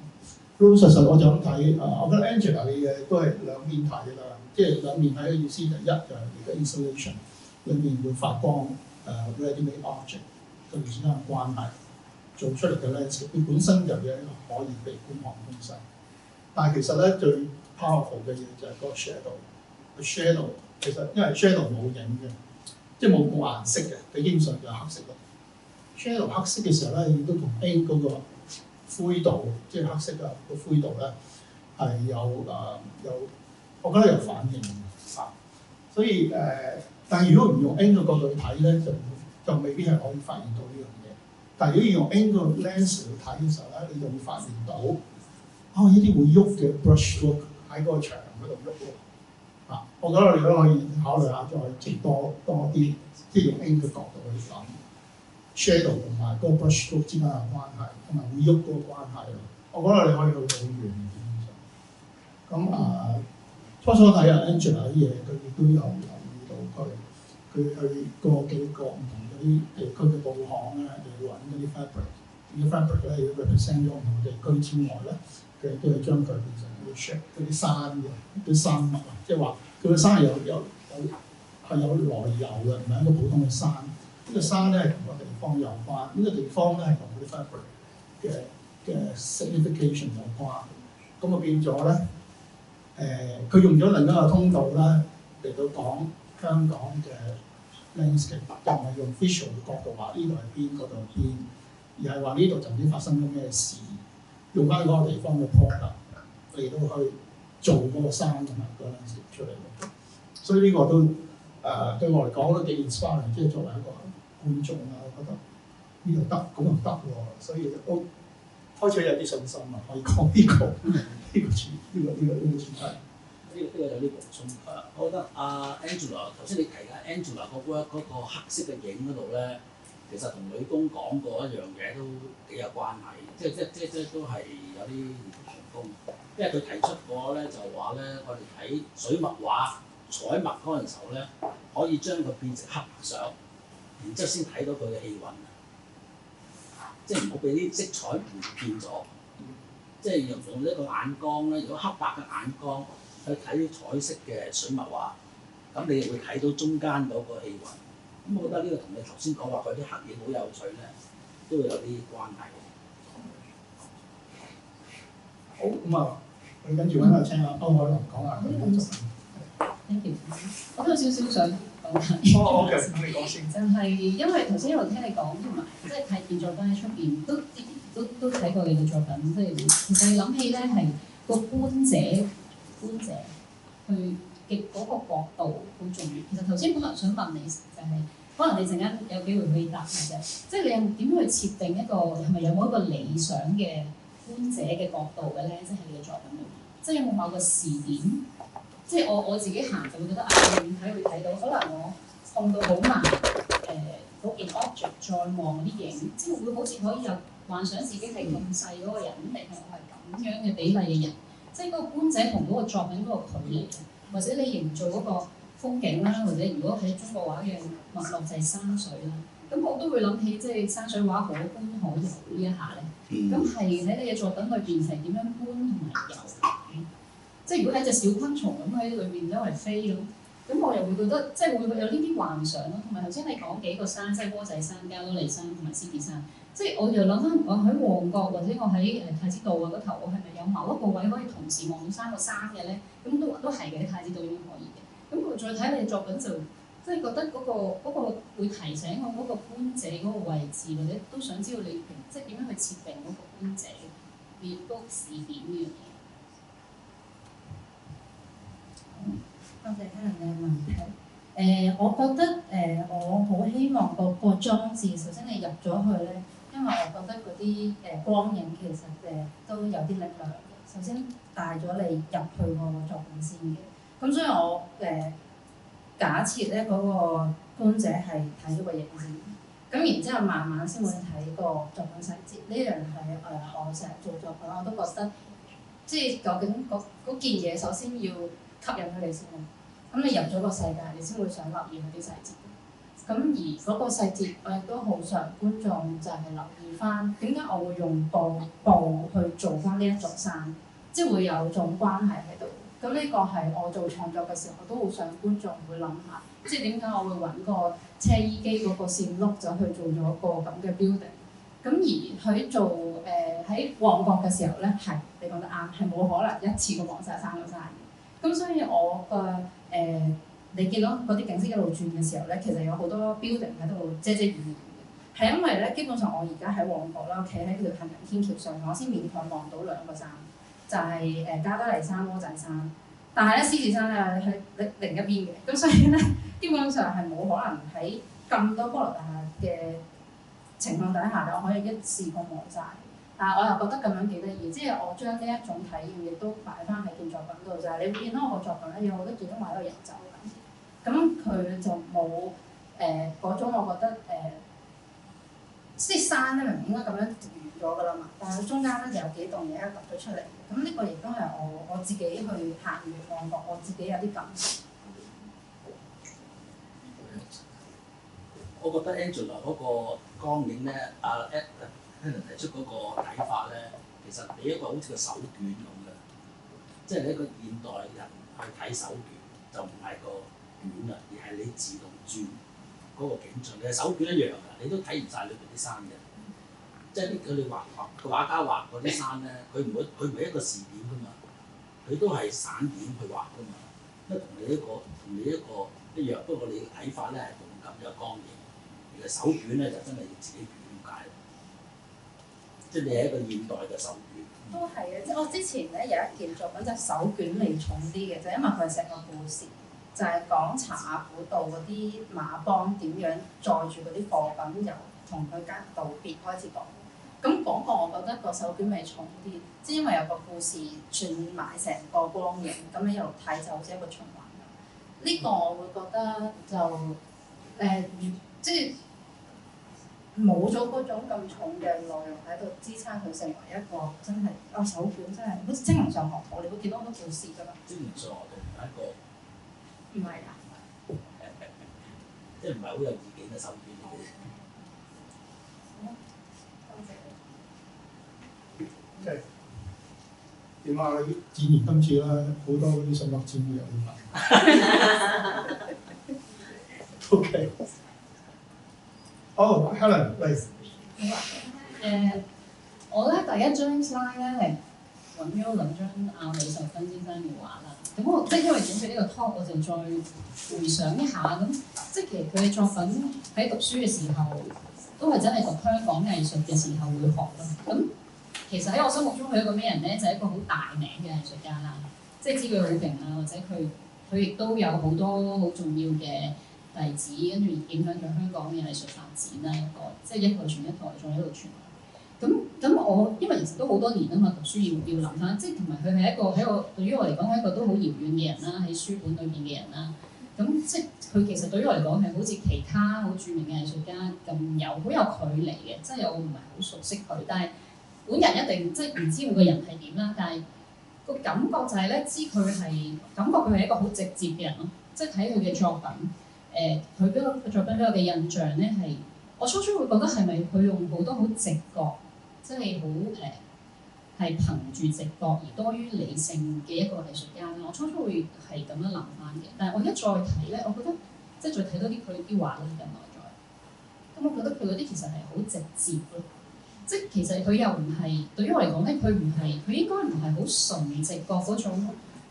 老實我就咁睇，我覺得 Angela 嘅嘢都係兩面睇啦，即係兩面睇嘅意思就一就係而家 installation 裏面會發光ready-made object 佢哋之間嘅關係，做出嚟嘅咧，佢本身就有一個可以被觀看嘅東西。但係其實咧最 powerful 嘅嘢就係嗰個 shadow。個 shadow 其實因為 shadow 冇影嘅，即係冇顏色嘅，佢基本上就係黑色咯。shadow 黑色嘅時候咧，亦都同 A 嗰個灰度，即係黑色嘅個灰度咧係有，我覺得有反應嘅。所以但係如果唔用 N 嘅角度去睇咧，就未必係可以發現到呢樣嘢。但係如果用 N 個 lens 去睇嘅時候咧，你就會發現到呢啲會喐嘅 brush stroke 喺嗰個牆嗰度喐喎。我覺得我哋都可以考慮下再接多啲，即係用 N 嘅角度去諗 shadow 同埋嗰個 brush stroke 之間嘅關係，同埋會喐嗰個關係咯。我覺得我哋可以去到好遠嘅。咁初睇下 Angela 啲嘢，佢亦都有留意到佢去過幾個唔同嗰啲地區嘅報刊咧，嚟揾嗰啲 fabric。啲 fabric 咧要 represent 咗唔同地區之外咧，佢都係將佢變成嗰啲 shape 嗰啲山嘅啲山脈啊，即係話佢個山係有來由嘅，唔係一個普通嘅山。呢個山咧係同個地方有關，呢個地方咧係同嗰啲 fabric 嘅 signification 有關。咁變咗咧。佢用咗另一個通道啦，嚟到講香港嘅 landscape，又唔係用 visual 嘅角度話呢度係邊，嗰度係邊，而係話呢度曾經發生咗咩事，用翻嗰個地方嘅 product 嚟到去做嗰個山同埋個 landscape 出嚟咯。所以呢個都對我嚟講都幾 inspiring，即係作為一個觀眾啊，我覺得呢度得，咁又得喎，所以都開始有啲信心啊，可以講呢個主題。呢個有啲補充。我覺得Angela 頭先你提嘅 Angela 嗰個黑色嘅影嗰度咧，其實同女工講過一樣嘢都幾有關係，即都係有啲異曲同工。因為佢提出過咧就話咧，我哋睇水墨畫彩墨嗰陣時候咧，可以將佢變成黑白相，然之後先睇到佢嘅氣韻。即係唔好俾啲色彩唔見咗，即係用一個眼光咧，如果黑白嘅眼光去睇啲彩色嘅水墨畫，咁你會睇到中間嗰個氣韻。咁我覺得呢個同你頭先講話佢啲黑影好有趣咧，都會有啲關係。好，咁我哋跟住揾下請歐鎧琳講下佢嘅作品。Thank you，我都有少少想講下。OK，咁你講先。就係因為頭先一路聽你講，同埋即係睇見作品喺出邊，都睇過你嘅作品，即係其實你諗起咧係個觀者去嘅嗰個角度好重要。其實頭先本來想問你就係、可能你陣間有機會可以答嘅啫，即係你有點去設定一個係咪有冇一個理想嘅觀者嘅角度嘅咧？即係你嘅作品裏面，即係有冇某個視點？即係我自己行就會覺得遠睇會睇到，可能我控到好慢嗰件 object 再望嗰啲影，即係會好似可以有幻想自己係咁細嗰個人，定係我係咁樣嘅比例嘅人，即係嗰個觀者同嗰個作品嗰個距離，或者你營造嗰個風景啦，或者如果喺中國畫嘅脈絡就係山水啦，咁我都會諗起即係山水畫可觀可遊呢一下咧。咁係喺你嘅作品裏邊係點樣觀同埋遊？即係如果係隻小昆蟲咁喺裏邊周圍飛咁，我又會覺得即係會有呢啲幻想咯。同埋頭先你講幾個山，即係窩仔山、加多利山同埋獅子山，即係我又諗翻我喺旺角或者我喺太子道啊嗰頭，我係咪有某一個位可以同時望到三個山嘅咧？咁都係嘅，喺太子道應該可以嘅。咁我再睇你嘅作品就即係覺得嗰個會提醒我嗰個觀者嗰個位置，或者都想知道你即係點樣去設定嗰個觀者。而別谷視點呢樣嘢。多謝 Helen 嘅問題。我覺得我好希望個裝置，首先你入咗去咧，因為我覺得嗰啲光影其實都有啲力量嘅。首先帶咗你入去我個作品先嘅，咁所以我假設咧嗰個觀者係睇咗個影先，咁然之後慢慢先會睇個作品細節。呢樣係我成日做作品我都覺得，即係究竟嗰件嘢首先要吸引咗你先咯。咁你入咗個世界，你先會想留意嗰啲細節。咁而嗰個細節，我亦都好想觀眾就係留意翻點解我會用個布去做翻呢一座山，即係會有種關係喺度。咁呢個係我做創作嘅時候，我都好想觀眾會諗下，即係點解我會揾個車衣機嗰個線碌走去做咗個咁嘅 building。咁而佢做喺旺角嘅時候咧，係你講得啱，係冇可能一次過望晒三個山嘅。咁所以我個你見到嗰啲景色一路轉嘅時候咧，其實有好多 building 喺度遮遮掩掩嘅，係因為咧基本上我而家喺旺角啦，企喺條行人天橋上，我先勉強望到兩個山，就係加多利山、窩仔山，但係咧獅子山咧喺另一邊嘅，咁所以咧基本上係冇可能喺咁多高樓大廈嘅情況底下咧，我可以一次過望晒。但係我又覺得咁樣幾得意，即係我將呢一種體驗亦都擺翻喺件作品度，就係你會見到我個作品咧有好多件都喺度遊走緊。咁佢就冇嗰種，我覺得即係山咧，明明應該咁樣完咗㗎啦嘛，但係中間咧就有幾棟嘢凸咗出嚟。咁呢個亦都係我自己去行完旺角，我自己有啲感受。我覺得 Angela 嗰個光影咧，Helen 提出嗰個睇法咧，其實你一個好似個手卷咁嘅，即係你一個現代人去睇手卷，就唔係個卷啦，而係你自動轉嗰個景象。你嘅手卷一樣㗎，你都睇唔晒裏邊啲山嘅。即係佢哋個畫家畫嗰啲山咧，佢唔係一個視點㗎嘛，佢都係散點去畫㗎嘛。因為同你一個一樣，不過你嘅睇法咧係動感有光影，而個手卷咧就真係要自己捲解。即係你係一個現代嘅手卷。都係嘅，即係我之前咧有一件作品就手卷味重啲嘅，就因為佢係成個故事，就係講茶馬古道嗰啲馬幫點樣載住嗰啲貨品由同佢間道別開始講。咁嗰個我覺得個手卷味重啲，即係因為有個故事轉埋成個光影，咁你一路睇就好似一個循環咁。呢個我會覺得就即係冇咗嗰種咁重嘅內容喺度支撐佢成為一個真係手卷真係好似精靈上學堂，你會見到好多故事㗎嘛。精靈上學堂唔係一個唔係啊，即係唔係好有意境嘅手卷嚟嘅。OK，點啊？你展完今次啦，好多嗰啲信物展會有啲問。OK。好 ，Helen 嚟。好啊。我咧第一張 slide 咧係揾咗兩張李壽根先生嘅畫啦。咁我即係因為準備呢個 talk，我就再回想一下咁，即係其實佢嘅作品喺讀書嘅時候，都係真係讀香港藝術嘅時候會學咯。咁其實喺我心目中佢一個咩人咧？就係一個好大名嘅藝術家啦，即係知佢好勁啦，或者佢亦都有好多好重要嘅例子，跟住影響咗香港嘅藝術發展啦，即係一代傳一代，再喺度傳。咁我因為其實都好多年啊嘛，讀書要諗翻，即係同埋佢係一個對於我嚟講係一個都好遙遠嘅人啦，喺書本裏邊嘅人啦。咁即係佢其實對於我嚟講係好似其他好著名嘅藝術家咁好有距離嘅，即係我唔係好熟悉佢，但係本人一定即係唔知佢個人係點啦，但係個感覺就係咧，知佢係感覺佢係一個好直接嘅人咯，即係睇佢嘅作品，佢俾我作品俾我嘅印象咧係，我初初會覺得係咪佢用好多好直覺，即係好係憑住直覺而多於理性嘅一個藝術家咧，我初初會係咁樣諗翻嘅，但係我一再睇咧，我覺得即係再睇多啲佢啲畫咧，咁內在，咁我覺得佢嗰啲其實係好直接咯。即係其實佢又唔係對於我嚟講咧，佢應該唔係好純直覺嗰種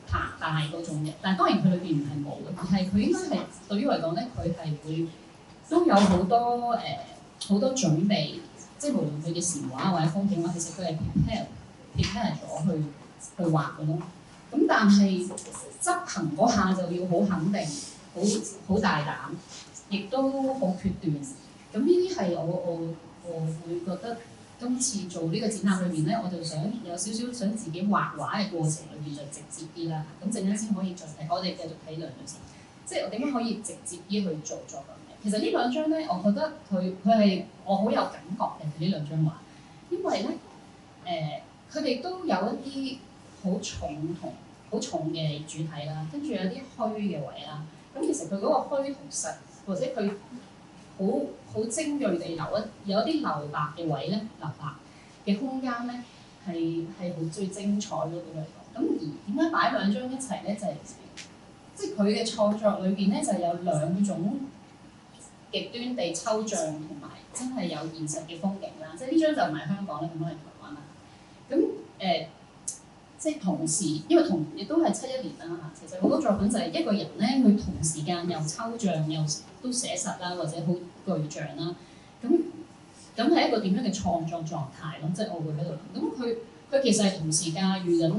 澎湃嗰種嘅。但係當然佢裏邊唔係冇嘅，而係佢應該係對於我嚟講咧，佢係會都有好多好多準備，即係無論佢嘅禪畫或者風景畫，其實佢係 prepare prepare 咗去畫嘅咯。咁但係執行嗰下就要好肯定，好大膽，亦都好決斷。咁呢啲係我會覺得今次做呢個展覽裏邊咧，我就想有少少想自己畫畫嘅過程裏邊就直接啲啦。咁陣間先可以再睇，我哋繼續睇兩張先。即係我點樣可以直接啲去做作品嘅？其實呢兩張咧，我覺得佢係我好有感覺嘅呢兩張畫，因為咧佢哋都有一啲好重嘅主題啦，跟住有啲虛嘅位啦。咁其實佢嗰個虛同實，或者佢好精鋭地有一啲留白嘅位咧，留白嘅空間咧係好最精彩咯，對我嚟講。咁而點解擺兩張一齊咧？就係即係佢嘅創作裏邊咧，就有兩種極端地抽象同埋真係有現實嘅風景啦。即係呢張就唔係香港啦，咁樣係台灣啦。咁即係同時，因為亦都係71年啦嚇。其實好多作品就係一個人咧，佢同時間又抽象又都寫實啦，或者好具象啦。咁係一個點樣嘅創作狀態咯？即係我會喺度諗。咁佢其實係同時駕馭緊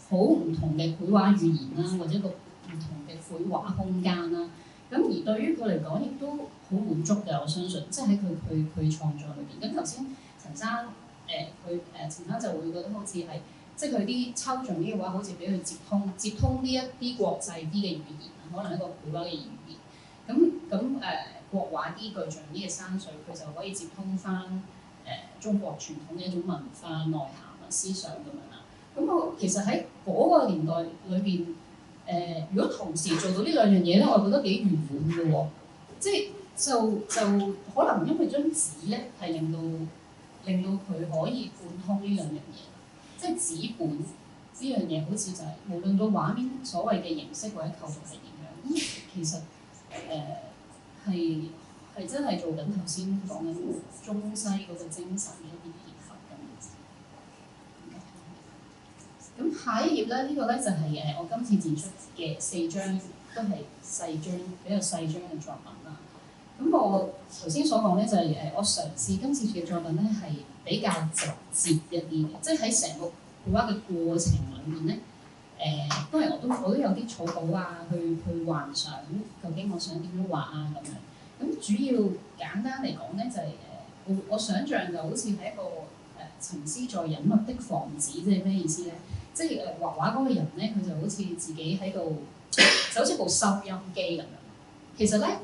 好唔同嘅繪畫語言啦，或者個唔同嘅繪畫空間啦。咁而對於佢嚟講，亦都好滿足嘅。我相信，即係喺佢創作裏邊。咁頭先陳生陳生就會覺得好似係。即係佢啲抽象啲嘅話，好似俾佢接通呢一啲國際啲嘅語言，可能一個繪畫嘅語言。咁國畫啲具象啲嘅山水，佢就可以接通翻中國傳統嘅一種文化內涵啊、思想咁樣啦。咁我其實喺嗰個年代裏邊，如果同時做到呢兩樣嘢咧，我覺得幾圓滿嘅喎。即係就可能因為張紙咧係令到佢可以貫通呢兩樣嘢。即係紙本呢樣嘢，好似就係無論個畫面所謂嘅形式或者構造係點樣，其實係真係做緊頭先講緊中西嗰個精神嘅一啲結合咁。咁下一頁咧，呢個咧就係我今次展出嘅4張都係比較細張嘅作品啦。咁我頭先所講咧就係我嘗試今次嘅作品咧係比較直接一啲嘅，即係喺成個繪畫嘅過程裏面咧，當然我都有啲草稿啊，去幻想究竟我想點樣畫啊咁樣。咁主要簡單嚟講咧就係我想像就好似係一個沉思在隱密的房子，即係咩意思咧？即係畫畫嗰個人咧，佢就好似自己喺度，就好似部收音機咁樣。其實咧，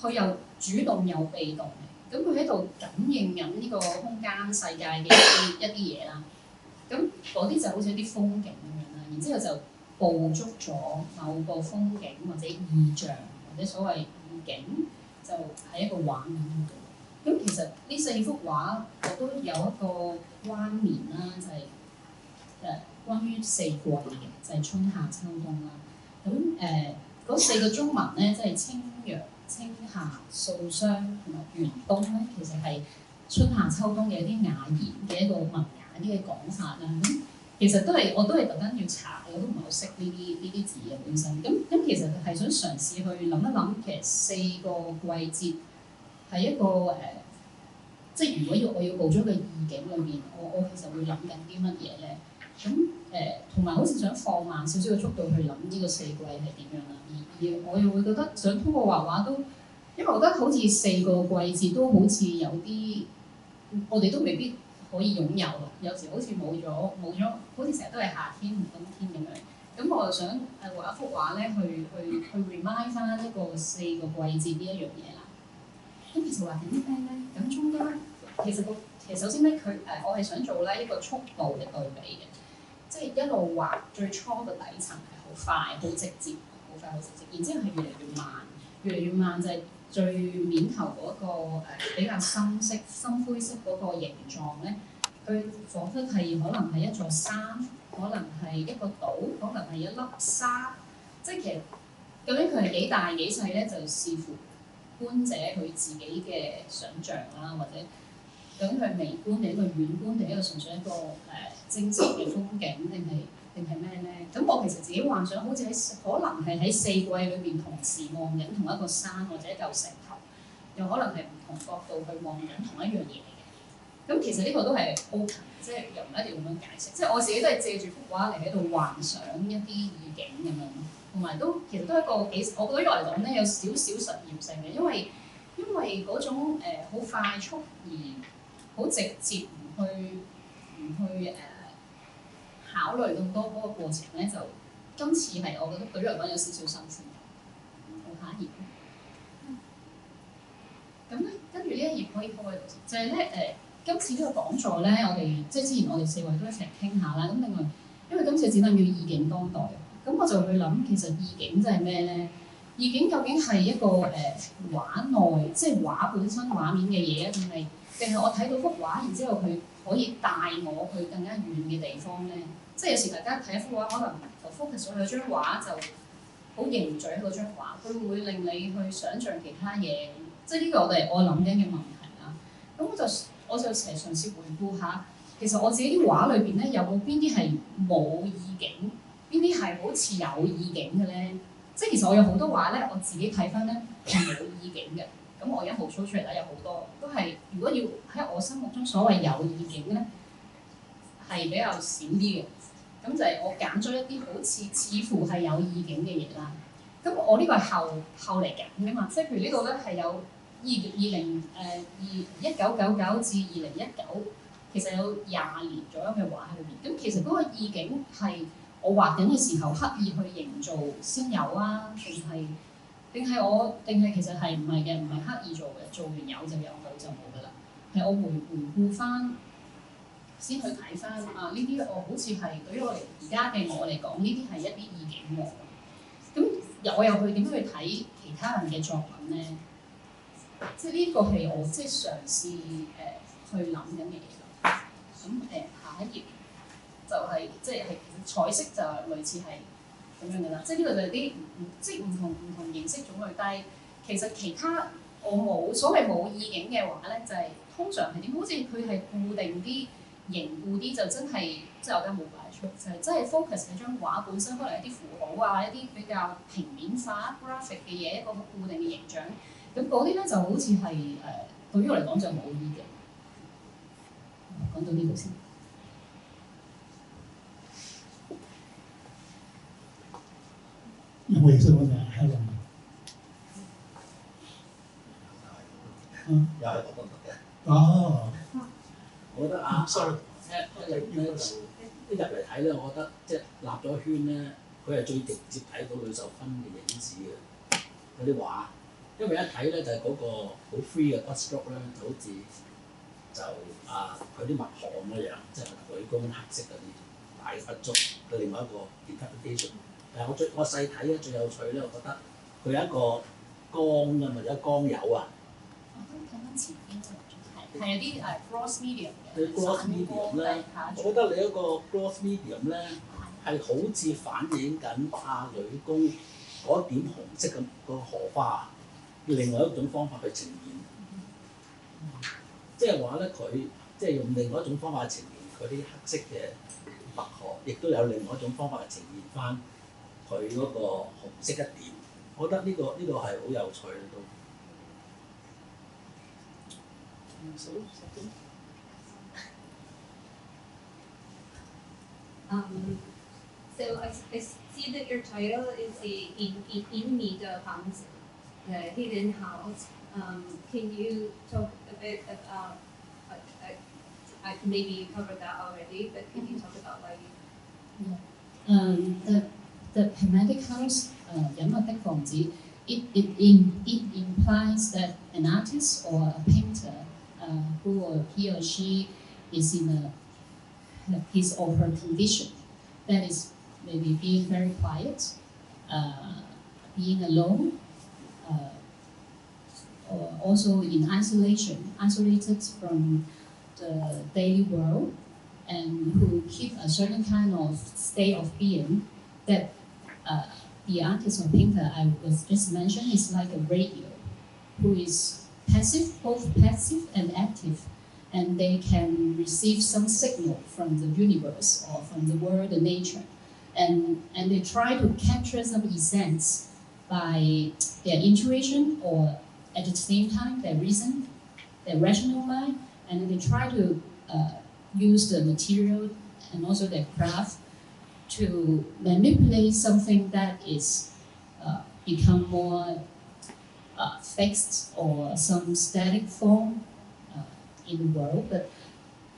佢又主動又被動嘅，咁佢喺度感應緊呢個空間世界嘅一啲嘢啦。咁嗰啲就好似一啲風景咁樣啦，然之後就捕捉咗某個風景或者意象或者所謂意境，就喺一個畫面嗰度。咁其實呢4幅畫我都有一個關聯啦，就係關於4季嘅，就係春夏秋冬啦。咁嗰4個中文咧，即係清陽、清夏、素霜同埋元冬咧，其實係春夏秋冬嘅一啲雅言嘅一個文雅啲嘅講法啦。咁其實我都係特登要查，我都唔係好識呢啲字嘅本身。咁其實係想嘗試去諗一諗，其實4個季節係一個即係如果我要捕捉嘅意境裏邊，我其實會諗緊啲乜嘢咧？咁同埋好似想放慢少少嘅速度去諗呢個4季係點樣啦。而我又會覺得想通過畫畫都，因為我覺得好似4個季節都好似有啲我哋都未必可以擁有，有時好似冇咗，好似成日都係夏天唔冬天咁樣。咁我就想畫一幅畫咧，去 remind 翻呢個4個季節呢一樣嘢啦。咁其實畫緊啲咩咧？咁中間其實首先咧，我係想做咧一個速度嘅對比嘅，即係一路畫最初嘅底層係好快、好直接、好快、好直接，然之後係越嚟越慢就係最面頭嗰個比較深灰色嗰個形狀咧，佢彷彿係可能係一座山，可能係一個島，可能係一粒沙，即係其實究竟佢係幾大幾細咧，就視乎觀者佢自己嘅想像啦，或者究竟佢係微觀定一個遠觀定一個純粹一個精緻嘅風景定係咩咧？咁我其實自己幻想好似可能係喺4季裏邊同時望緊同一個山或者一嚿石頭，又可能係唔同角度去望緊同一樣嘢嘅。咁其實呢個都係 open，即係又唔一定要咁樣解釋。即係我自己都係借住幅畫嚟喺度幻想一啲意境咁樣，同埋都其實都係一個幾，我覺得呢個嚟講咧有少少實驗性嘅，因為嗰種好快速而好直接唔去考慮咁多嗰個過程咧，就今次係我覺得對於嚟講有少少新鮮。好，下一頁。咁咧，跟住呢一頁可以開到，就係咧今次呢個講座咧，我哋即係之前我哋四位都一齊傾下啦。咁另外，因為今次嘅展覽叫意境當代，咁我就去諗其實意境即係咩咧？意境究竟係一個畫內，即係畫本身畫面嘅嘢啊，定係我睇到幅畫，然之後佢可以帶我去更加遠嘅地方咧？即係有時大家睇一幅畫，可能就 focus 咗去張畫就好凝聚喺嗰張畫，佢會唔會令你去想像其他嘢？即係呢個我諗緊嘅問題啦。咁我就成日嘗試回顧下，其實我自己啲畫裏邊咧，有冇邊啲係冇意境，邊啲係好似有意境嘅咧？即係其實我有好多畫咧，我自己睇翻咧係冇意境嘅。咁我而家冇 show 出嚟啦，有好多都係如果要喺我心目中所謂有意境咧，係比較少啲嘅。咁就係我揀咗一啲好似乎係有意境嘅嘢啦。咁我呢個係後嚟揀嘅嘛，即係譬如呢度咧係有1999至2019，其實有20年左右嘅畫喺裏面。咁其實嗰個意境係我畫緊嘅時候刻意去營造先有啊，定係其實係唔係嘅，唔係刻意做嘅，做完有就有，冇就冇㗎啦。係我回顧翻，先去睇翻啊呢啲我好似係對於我哋而家嘅我嚟講，呢啲係一啲意境喎。咁我又去點樣去睇其他人嘅作品咧？即係呢個係我即係嘗試去諗緊嘅嘢啦。咁下一頁就係即係彩色就類似係咁樣嘅啦。即係呢個就係啲即係唔同形式種類。但係其實其他我冇所謂冇意境嘅畫咧，就係通常係點？好似佢係固定啲、凝固啲，就真係即係我而家冇擺出，就係真係 focus 喺張畫本身，可能一啲符號啊、一啲比較平面化 graphic 嘅嘢，一個好固定嘅形象。咁嗰啲咧就好似係對於我嚟講就冇意境。講到呢度先。有冇嘢想講就係啦。又係我覺得嘅。哦。我覺得sorry，一入嚟睇咧，我覺得即係立咗圈咧，佢係最直接睇到呂秀芬嘅影子嘅嗰啲畫，因為一睇咧就係嗰個好 free 嘅 brushstroke 咧，就好似佢啲墨項嗰樣，即係女工黑色嗰啲大嘅筆觸嘅另外一個 interpretation。但係我細睇咧最有趣咧，我覺得佢有一個光㗎嘛，有光油啊。睇翻前邊係有啲cross medium 嘅。對 cross medium 咧，我覺得你一個 cross medium 咧係好似反映緊女工嗰點紅色咁個荷花，另外一種方法去呈現。即係話咧，佢即係用另外一種方法呈現佢啲黑色嘅墨荷，亦都有另外一種方法去呈現翻佢嗰個紅色一點。我覺得呢個係好有趣都。So I see that your title is the Inmida House, the Hidden House. Can you talk a bit about, maybe you covered that already, but can you talk about why you... The Hermetic House, 隱密的房子, it implies that an artist or a painter he or she is in his or her condition, that is maybe being very quiet, being alone, or also in isolated from the daily world, and who keep a certain kind of state of being that the artist or painter I was just mentioned is like a radio, who is passive, both passive and active, and they can receive some signal from the universe or from the world, the nature, and they try to capture some essence by their intuition or at the same time their reason, their rational mind, and they try to use the material and also their craft to manipulate something that is become more fixed or some static form in the world.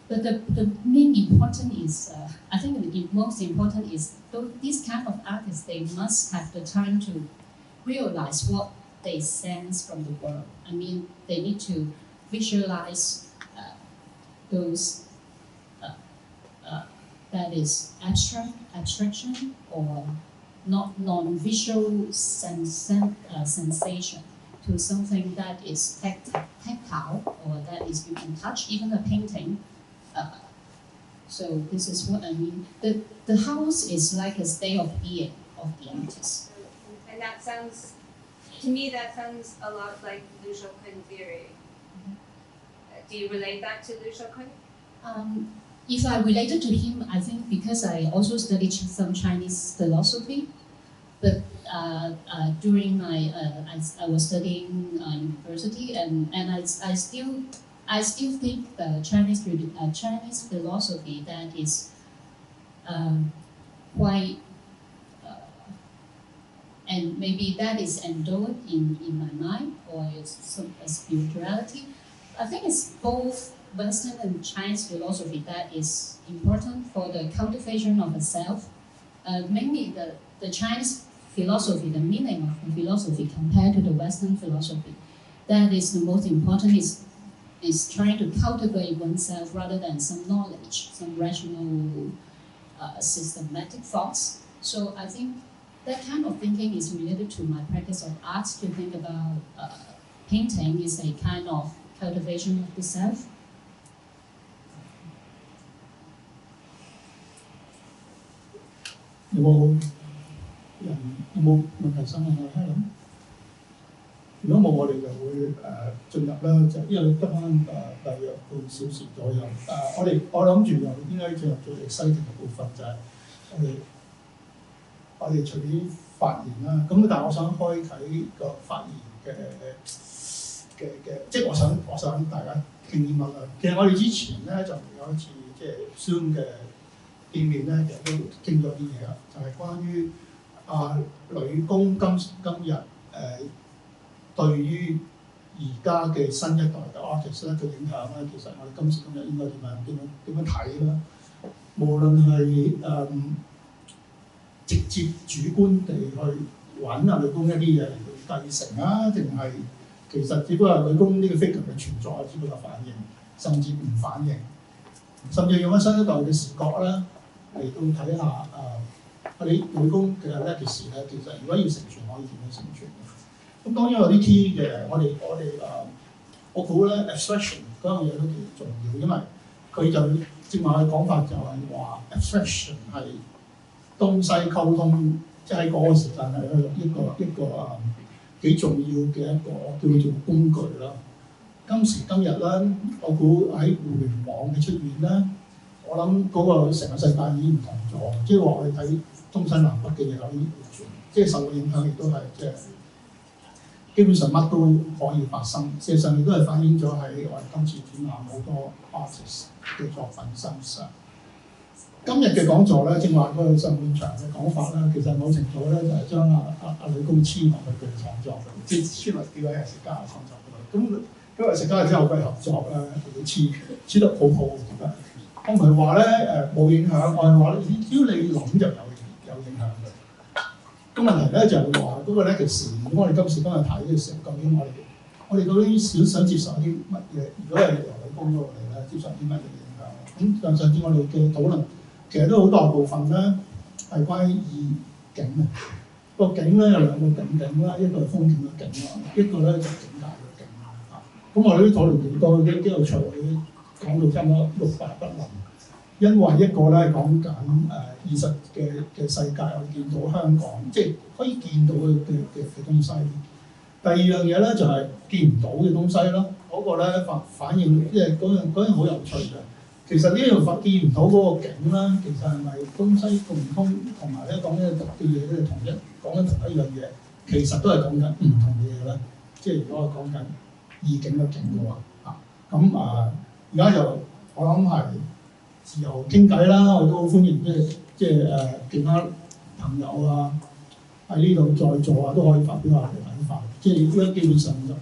But the main important is, I think the most important is these kind of artists, they must have the time to realize what they sense from the world. I mean, they need to visualize those that is abstraction or not non-visual sensation to something that is tactile or that is you can touch, even a painting. So this is what I mean. The house is like a state of being of the artist. And that sounds, to me, that sounds a lot like Liu Shaokun theory. Do you relate that to Liu Shaokun? If I related to him, I think because I also studied some Chinese philosophy, but during my I was studying university, and I still think the Chinese philosophy that is quite and maybe that is endowed in my mind or it's some spirituality. I think it's both Western and Chinese philosophy that is important for the cultivation of a self. Mainly the Chinese philosophy, the meaning of the philosophy compared to the Western philosophy, that is the most important is trying to cultivate oneself rather than some knowledge, some rational, systematic thoughts. So I think that kind of thinking is related to my practice of art. To think about painting is a kind of cultivation of the self.有冇問題想問我係咁？如果冇，我哋就會進入啦，就因為得翻大約半小時左右。我諗住又應該進入最 exciting 嘅部分，就係我哋隨便發言啦。咁但係我想開啟個發言嘅，即係我想大家傾啲乜啦。其實我哋之前咧就有一次即係 Zoom 嘅見面咧，其實都傾咗啲嘢啦，就係關於女工今日對於而家嘅新一代嘅 artist 咧嘅影響咧，其實我哋今時今日應該點樣睇咧？無論係直接主觀地去揾女工一啲嘢嚟到繼承啊，定係其實只不過係女工呢個 figure 嘅存在，只不過反應，甚至唔反應，甚至用咗新一代嘅視覺咧嚟到睇下我哋女工嘅 legacy 咧，其實如果要成全，可以點樣成全？咁當然有啲 key 嘅，我估咧 abstraction 嗰樣嘢都幾重要，因為佢就正話嘅講法就係話 abstraction 係東西溝通，即係喺嗰個時間係一個幾重要嘅一個叫做工具啦。今時今日咧，我估喺互聯網嘅出現咧，我諗嗰個成個世界已經唔同咗，即係話我哋睇東西南北嘅嘢可以即係受嘅影響亦都係即係。基本上乜都可以發生，事實上亦都係反映咗喺我哋今次展覽好多 artist 嘅作品身上。今日嘅講座咧，正話嗰個上半場嘅講法咧，其實某程度咧就係將阿女工黐落去佢嘅創作度，即係黐落幾位藝術家嘅創作度。咁因為藝術家之後佢合作咧，佢黐得好好，我覺得。我唔係話咧冇影響，我係話只要你諗就有影響嘅。咁問題咧就係話嗰個 legacy， 如果我哋今時今日睇嘅時候，究竟我哋究竟想接受啲乜嘢？如果係由女工嗰度嚟咧，接受啲乜嘢影響？咁上次我哋嘅討論其實都好大部分咧係關於意境啊。個境咧有兩個境啦，一個係風景嘅境啦，一個咧就係境界嘅境啦。咁我哋都討論幾多，幾有趣，講到差唔多欲罷不能。因為一個咧講緊現實嘅世界，我哋見到香港，即係可以見到嘅東西。第二樣嘢咧就係見唔到嘅東西咯。嗰個咧反應，即係嗰樣好有趣嘅。其實呢樣見唔到嗰個景啦，其實係咪東西共通，同埋咧講緊嘅嘢咧講緊同一樣嘢，其實都係講緊唔同嘅嘢咧。即係如果我講緊意境嘅境嘅話，而家就我諗係自由傾偈啦，我都好歡迎其他朋友啊喺呢度在座啊都可以發表下佢睇法。即係依家基本上就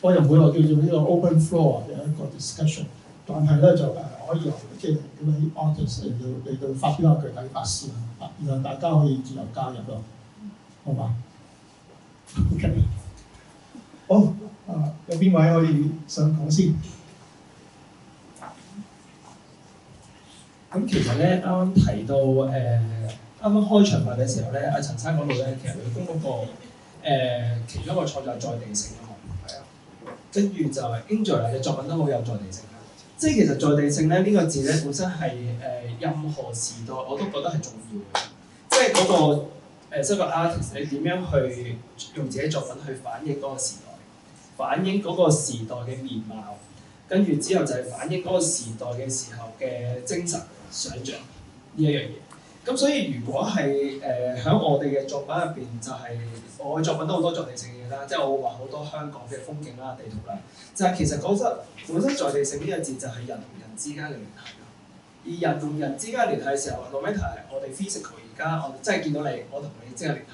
我又唔會話叫做呢個 open floor 嘅一個 discussion， 但係咧就可以由即係嗰啲 artist 嚟到發表下佢睇法先啊，然後大家可以自由加入咯，好嘛 ？OK， 好有邊位可以想講先？咁其實咧，啱啱提到啱啱開場白嘅時候咧，阿陳生講到咧，其實女工嗰個其中一個創作係在地性啊嘛，係啊，跟住就係 Angela 嘅作品都好有在地性。即係其實在地性咧呢個字咧本身係任何時代我都覺得係重要嘅，即係嗰個即係個 artist 你點樣去用自己作品去反映嗰個時代，反映嗰個時代嘅面貌，跟住之後就係反映嗰個時代嘅時候嘅精神想像呢一樣嘢。咁所以如果係喺我哋嘅作品入邊，就係我嘅作品都好多在地性嘅嘢啦，即係我會畫好多香港嘅風景啦、地圖啦，就係其實講真本身在地性呢個字就係人同人之間嘅聯繫咯。而人同人之間嘅聯繫嘅時候 no matter 係我哋 physical 而家我真係見到你，我同你之間聯繫，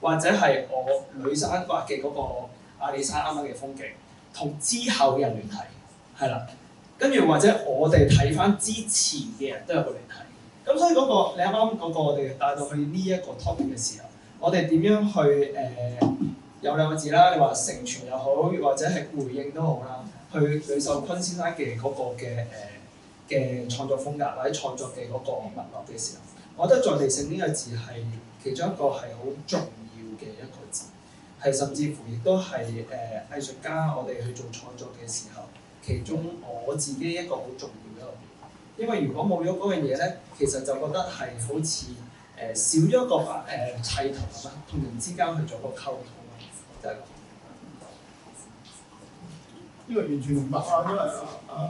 或者係我女生畫嘅嗰個阿里山啱啱嘅風景，同之後嘅人聯繫，係啦，跟住或者我哋睇翻之前嘅人都有個聯繫。咁所以嗰個你啱啱嗰個我哋帶到去呢一個 topic 嘅時候，我哋點樣去有兩個字啦，你話承傳又好，或者係回應都好啦，去呂秀坤先生嘅嗰個嘅創作風格或者創作嘅嗰個脈絡嘅時候，我覺得在地性呢個字係其中一個係好重要嘅一個字，係甚至乎亦都係藝術家我哋去做創作嘅時候，其中我自己一個好重要嘅一個點。因為如果冇咗嗰樣嘢咧，其實就覺得係好似少咗一個砌圖咁啦，同人之間去做個溝通就係咁。呢個完全明白啊，因為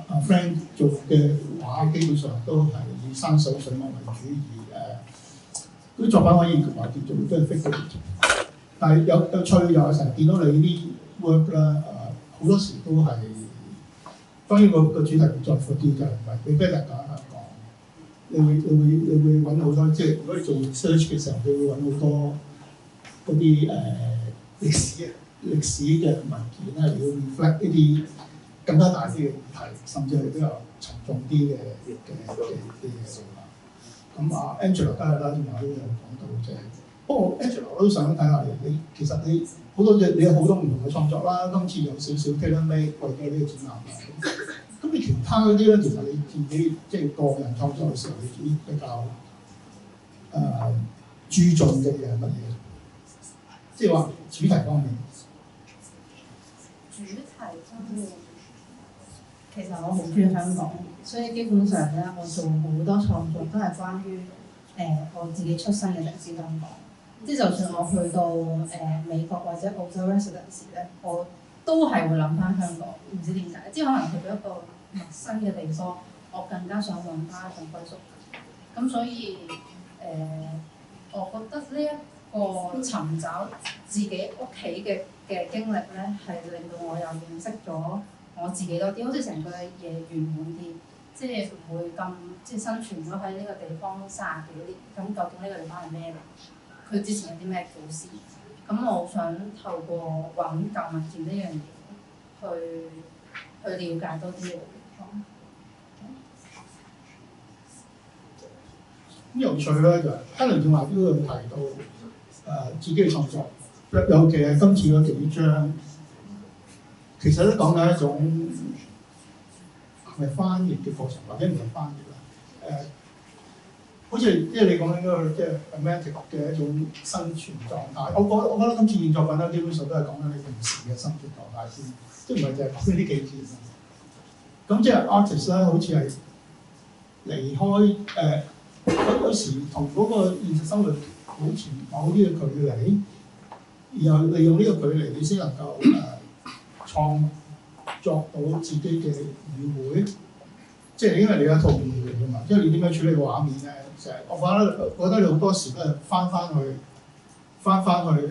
阿 Frank 做嘅畫基本上都係以山水水墨為主，嗰啲作品可以話叫做都係 figurative。但係有趣就係成日見到你啲 work 啦，好多時都係當然個主題再闊啲就係唔係俾 better 講香港，你會揾好多即係如果你做 research 嘅時候，你會揾好多嗰啲歷史嘅文件咧，要 reflect 一啲更加大啲嘅議題，甚至係比較沉重啲嘅嘢做啦。咁Angela 都係啦，仲有都有講到即係，不過 Angela 我都想睇下你，其實你好多你有好多唔同嘅創作啦，今次有少少 tailor-made 為咗呢個展覽啦。咁你其他嗰啲咧，其實你自己即係個人創作嘅時候，你自己比較注重嘅嘢係乜嘢？即係話主題方面。主題方面，其實我好中意香港，所以基本上咧，我做好多創作都係關於我自己出生嘅城市香港。即係就算我去到美國或者澳洲 residence 咧，我都係會諗翻香港，唔知點解。即係可能去到一個陌生嘅地方，我更加想揾翻一種歸屬感。咁所以我覺得呢一個尋找自己屋企嘅經歷咧，係令到我又認識咗我自己多啲，好似成個嘢圓滿啲，即係唔會咁即係生存咗喺呢個地方30幾年。咁究竟呢個地方係咩嚟？佢之前有啲咩故事？咁我想透過揾舊物件呢樣嘢去了解多啲呢個地方。咁有趣咧就係 Helen 正話都有提到自己嘅創作，尤其係今次嗰幾張，其實都講緊一種係咪翻譯嘅過程，或者唔係翻譯啦。好似即係你講緊嗰個即係 romantic 嘅一種生存狀態。我覺得今次件作品咧，基本上都係講緊你平時嘅生存狀態先，即係唔係就係講呢啲幾件。咁即係 artist 咧，好似係離開有時同嗰個現實生活保持某啲嘅距離，然後利用呢個距離，你先能夠創作到自己嘅語彙。即係因為你有一套語彙㗎嘛，即係你點樣處理個畫面咧？成日我覺得你好多時都係翻去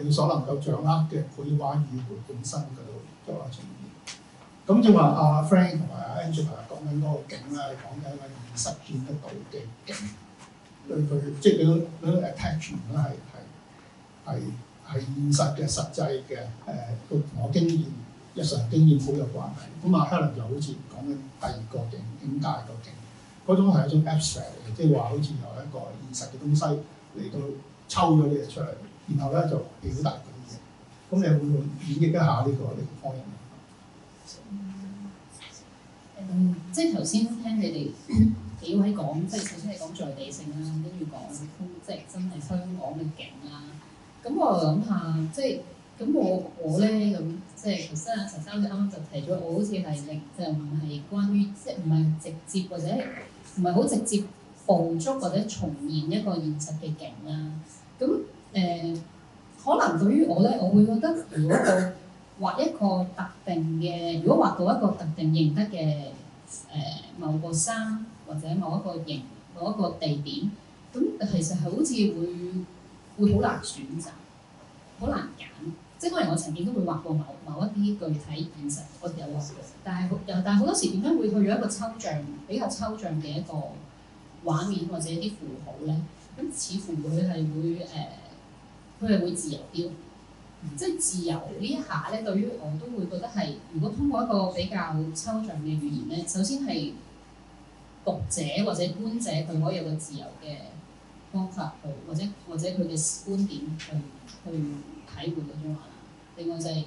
你所能夠掌握嘅繪畫語彙本身嗰度作為呈現。咁正話阿 Frank 同埋阿 Angela 講緊嗰個景啦，講緊一個現實見得到嘅景，對佢即係嗰種 attachment 咧係現實嘅實際嘅同我經驗日常經驗好有關係。咁阿 Helen 就好似講緊第二個境界個景，嗰種係一種 abstract 嘅，即係話好似有一個現實嘅東西嚟到抽咗啲嘢出嚟，然後咧就表達嗰啲嘢。咁你會唔會演繹一下呢個方面？即係頭先聽你哋幾位講，即係首先你講在地性啦，跟住講即係真係香港嘅景啦。咁我又諗下，即係咁我咧咁，即係頭先阿陳生啱啱就提咗，我好似係就唔係關於即係唔係直接或者唔係好直接捕捉或者重現一個現實嘅景啦。咁可能對於我咧，我會覺得如果我畫一個特定嘅，如果畫到一個特定認得嘅某個山或者某一個形、某一個地點，咁其實係好似會好難選擇，好難揀。即係當然我曾經都會畫過某一啲具體現實，我有畫過，但係好多時點解會去咗一個比較抽象嘅一個畫面或者一啲符號咧？咁似乎佢係會佢係會自由啲。即係自由呢一下咧，對於我都會覺得係，如果通過一個比較抽象嘅語言咧，首先係讀者或者觀者佢可以有個自由嘅方法去，或者佢嘅觀點去體會嗰種畫。另外就係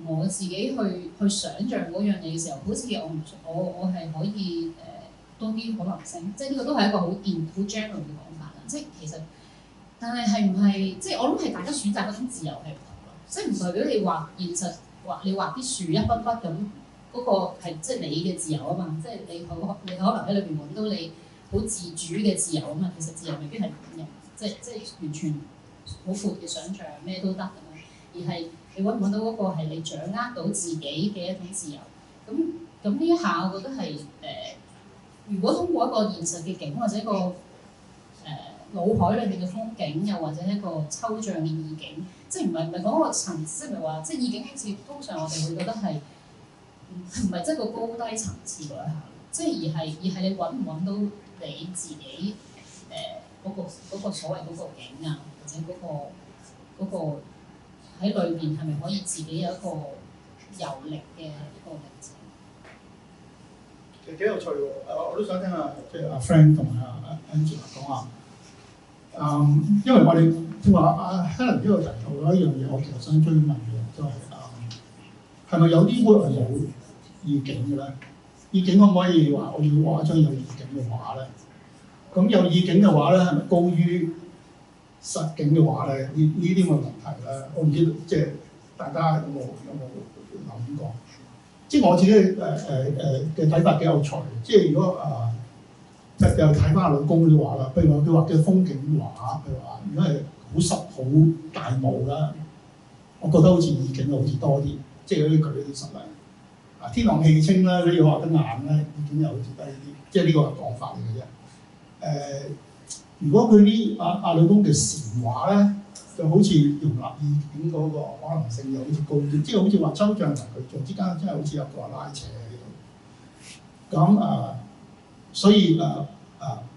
我自己去想像嗰樣嘢嘅時候，好似我係可以多啲可能性，即係呢個都係一個好 general 嘅講法啦。即係其實。但係唔係即係我諗係大家選擇嗰種自由係唔同咯，即係唔代表你畫現實你畫啲樹一筆筆咁嗰個係即係你嘅自由啊嘛，即係你可能喺裏邊揾到你好自主嘅自由啊嘛，其實自由未必係咁嘅，即係完全好闊嘅想像咩都得咁樣，而係你揾唔揾到嗰個係你掌握到自己嘅一種自由，咁呢一下我覺得係如果通過一個現實嘅景或者一個腦海裏面嘅風景，又或者一個抽象嘅意境，即係唔係講個層次，即係唔係話即係意境好似通常我哋會覺得係唔係即係個高低層次嗰一下，即係而係你揾唔揾到你自己嗰個所謂嗰個景啊，或者嗰個喺裏邊係咪可以自己有一個遊歷嘅一個歷程？其實幾有趣喎！我都想聽下即係阿 Frank 同埋阿 Angela 講下。因為我哋即係話阿 Helen 呢度提到一樣嘢，我其實想追問嘅就係係咪有啲 work 係冇意境嘅咧？意境可唔可以話我要畫一張有意境嘅畫咧？咁有意境嘅畫咧，係咪高於實景嘅畫咧？呢啲咁嘅問題咧，我唔知道即係大家有冇諗過？即係我自己嘅睇法幾有趣。即係如果又睇翻阿老公啲畫啦，譬如話佢畫嘅風景畫，譬如話如果係好濕好大霧啦，我覺得好似意境好似多啲，即係嗰啲舉啲實例。天朗氣清啦，你要畫得硬咧，意境又好似低啲，即係呢個係講法嚟嘅啫。如果佢啲阿老公嘅禪畫咧，就好似容納意境嗰個可能性又好似高啲，即係好似話抽象同具象之間真係好似有個拉扯喺度。咁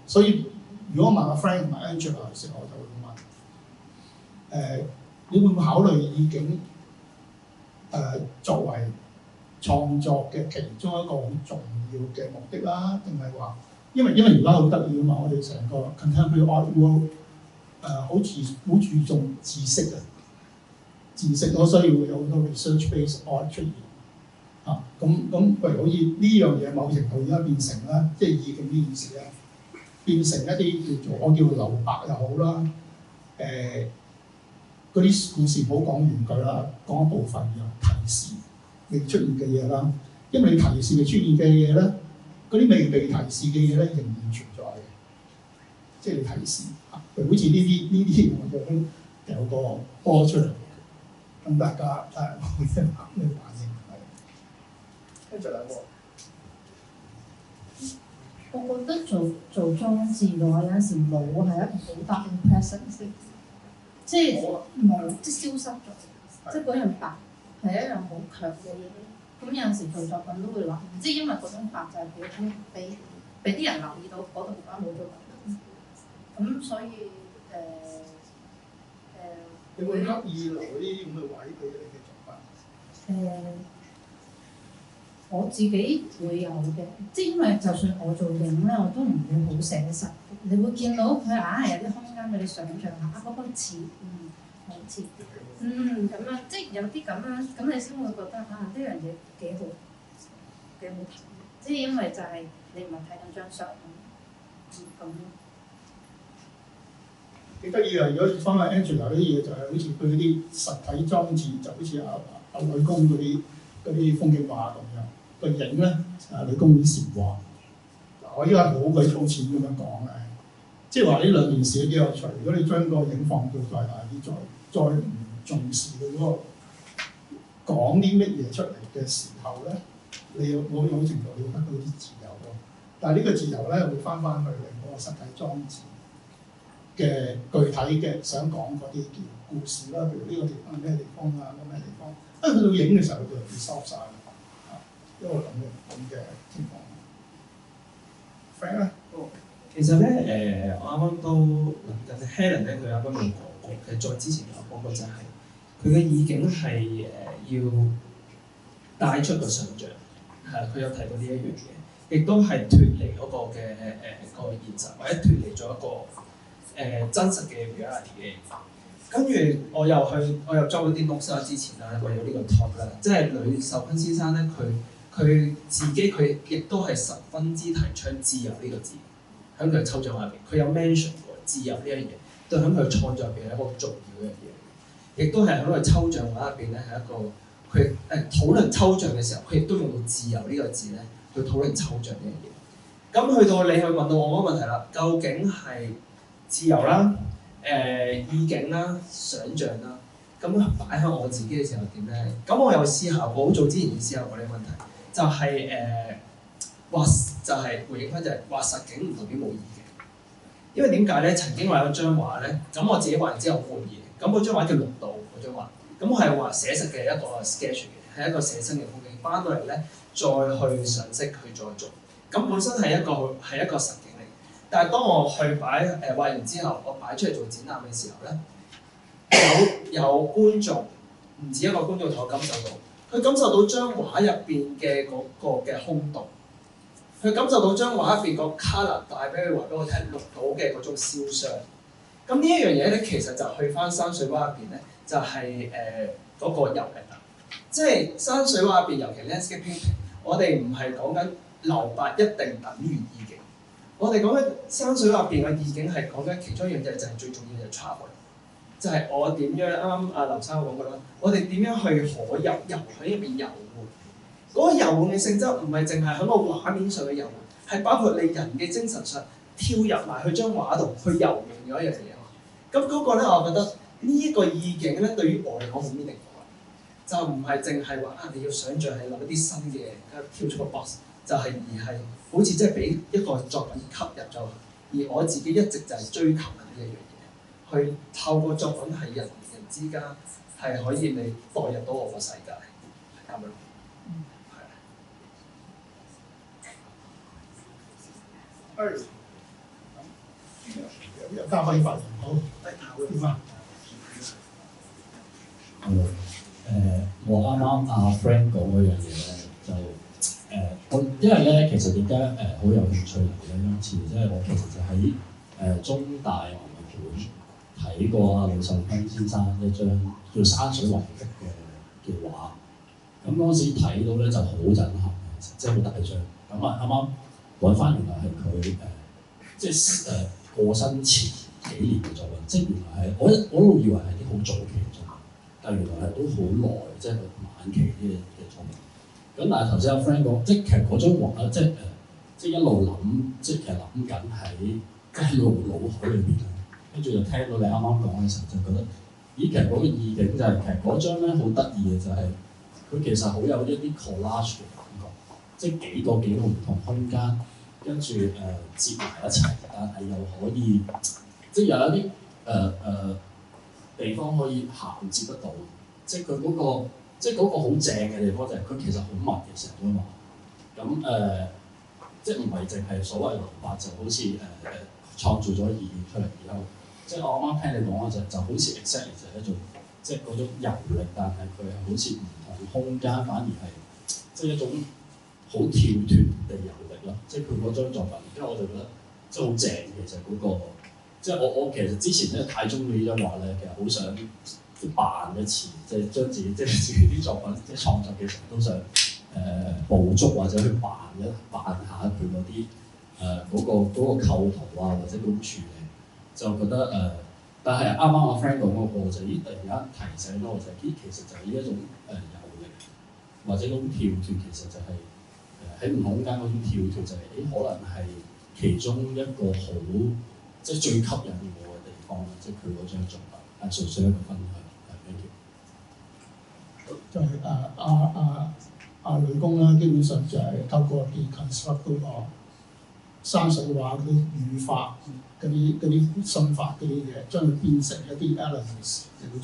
所以如果問阿 Frank 同埋 Angela 嘅時候，我就會問你會唔會考慮意境作為創作嘅其中一個好重要嘅目的啦？定係話因為而家好得意啊嘛，我哋成個 contemporary art world 好注重知識啊，知識所以會有好多 research-based art 出現咁譬如好似呢樣嘢，某程度而家變成咧，即係意境呢件事咧，變成一啲叫做我叫留白又好啦，嗰啲故事唔好講完句啦，講一部分嘅提示未出現嘅嘢啦，因為你提示未出現嘅嘢咧，嗰啲未被提示嘅嘢咧仍然存在嘅，即係你提示譬如好似呢啲我就都有個波出嚟，咁大家會聽下咩反應？跟住兩個，我覺得做裝置嘅話，有陣時冇係一個好大嘅 presence， 即係冇即係消失咗，即係嗰樣白係一樣好強嘅嘢。咁有陣時做作品都會諗，即係因為嗰種法就係俾啲人留意到嗰度冇咗咁，咁所以你會刻意留啲咁嘅位俾你嘅作品？我自己會有嘅，即係因為就算我做影咧，我都唔會好寫實。你會見到佢硬係有啲空間俾你想像下，嗰個似，好似，咁樣，即係有啲咁樣，咁你先會覺得呢樣嘢幾好睇。即係因為就係你唔係睇緊張相咁咯。幾得意啊！如果翻去 Angela 啲嘢就係好似佢嗰啲實體裝置，就好似阿女工嗰啲風景畫咁樣。個影咧女工啲禪畫。嗱，我依家好鬼粗淺咁樣講咧，即係話呢兩件事都幾有趣。如果你將個影放到再大啲，再唔重視佢嗰個講啲乜嘢出嚟嘅時候咧，你有某種程度你會得到啲自由咯。但係呢個自由咧會翻去你嗰個實體裝置嘅具體嘅想講嗰啲叫故事啦，譬如呢個地方係咩地方啊，嗰咩地方，去到影嘅時候就會收晒啦，一個咁嘅情況。Frank 咧，其實咧我啱啱都諗緊 Helen 咧，佢啱啱冇講過，其實再之前有講過就係佢嘅意境係要帶出個想像，係佢有提過呢一樣嘢，亦都係脫離嗰個嘅個現實，或者脫離咗一個真實嘅 reality 嘅。跟住我又裝咗啲 notes 啦，之前啦，為咗呢個 talk 啦，即係呂壽坤先生咧，佢自己佢亦都係十分之提倡自由呢個字，喺佢嘅抽象畫入邊，佢有 mention 過自由呢一樣嘢，對喺佢嘅創作入邊係一個好重要嘅嘢，亦都係喺佢抽象畫入邊咧係一個佢討論抽象嘅時候，佢亦都用到自由呢個字咧去討論抽象呢樣嘢。咁去到你去問到我嗰個問題啦，究竟係自由啦、意境啦、想像啦，咁擺喺我自己嘅時候點咧？咁我有思考過，好早之前已經思考過呢個問題，就係就係回應翻就係話實景唔代表冇意境，因為點解咧？曾經我有張畫咧，咁我自己畫完之後好滿意，咁嗰張畫叫綠島嗰張畫，咁我係話寫實嘅一個 sketch 嘅，係一個寫生嘅風景，翻到嚟咧再去上色去再做，咁本身係一個實景嚟。但係當我去畫完之後，我擺出嚟做展覽嘅時候咧，有觀眾，唔止一個觀眾同我感受到，佢感受到張畫入邊嘅嗰個嘅空洞，佢感受到張畫入邊個 colour 帶俾佢話俾我聽綠島嘅嗰種燒傷。咁呢一樣嘢咧，其實就去翻山水畫入邊咧，就係嗰個遊歷啦。即係山水畫入邊，尤其 landscape painting，我哋唔係講緊留白一定等於意境。我哋講緊山水畫入邊嘅意境係講緊其中一樣嘢，就係最重要嘅 travel， 就係我點樣啱啱阿劉生講過啦，我哋點樣去可遊喺入邊遊玩。嗰個遊玩嘅性質唔係淨係喺個畫面上嘅遊玩，係包括你人嘅精神上跳入埋去張畫度去遊玩嗰一樣嘢啊嘛。咁嗰個咧，我覺得呢一個意境咧，對於我嚟講好 meaningful 啦，就唔係淨係話你要想像係諗一啲新嘅跳出個 box， 就係而係好似即係俾一個作品吸入咗，而我自己一直就係追求緊呢一樣嘢，去透過作品係人人之間係可以你代入到我個世界，係咁樣。有嘉賓發言，好，點啊？我啱啱阿 Frank 講嗰樣嘢咧，就我因為咧，其實點解好有興趣嚟咧？今次即係我其實就喺中大藝術館睇過阿呂壽坤先生一張叫山水畫壁嘅畫，咁嗰時睇到咧就好震撼，即係好大張。咁啊啱啱揾翻原來係佢即係過身前幾年嘅作品，即係原來係我一路以為係啲好早期嘅作品，但係原來係都好耐，即係晚期嘅作品。咁但係頭先阿 Frank 講，即係其實嗰張畫即係一路諗，即係其實諗緊喺即係腦海裏邊啊。跟住就聽到你啱啱講嘅時候，就覺得咦，其實嗰個意境就係、其實嗰張咧好得意嘅就係、佢其實好有一啲 collage 嘅感覺，即係幾個唔同空間。跟住接埋一齊，但係又可以即係有一啲地方可以銜接得到，即係佢嗰個即係嗰個好正嘅地方就係佢其實好密嘅成個畫。咁即係唔係淨係所謂留白，就好似創造咗意義出嚟，然後即係我啱啱聽你講嗰就好似 exactly 就係一種即係嗰種遊歷，但係佢係好似唔同空間，反而係即係一種好跳脫地遊歷咯。即係佢嗰張作品，因為我就覺得即係好正。其實嗰個即係我其實之前真係太中意呢張畫咧，其實好想即係扮一次，即係將自己啲作品即係創作嘅時候都想捕捉或者去扮下佢嗰啲嗰個構圖啊，或者嗰種處理，就覺得但係啱啱阿 Frank 講嗰個就突然間提醒咗我就係其實就係呢一種遊歷或者嗰種跳脫，其實就係喺唔同空間嗰種跳脫就係可能係其中一個好即係最吸引我嘅地方啦，即係佢嗰張作品係純粹一個分享。就係女工啦，基本上就係透過 deconstruct 嗰個山水畫嗰啲語法、嗰啲心法嗰啲嘢，將佢變成一啲 elements，然後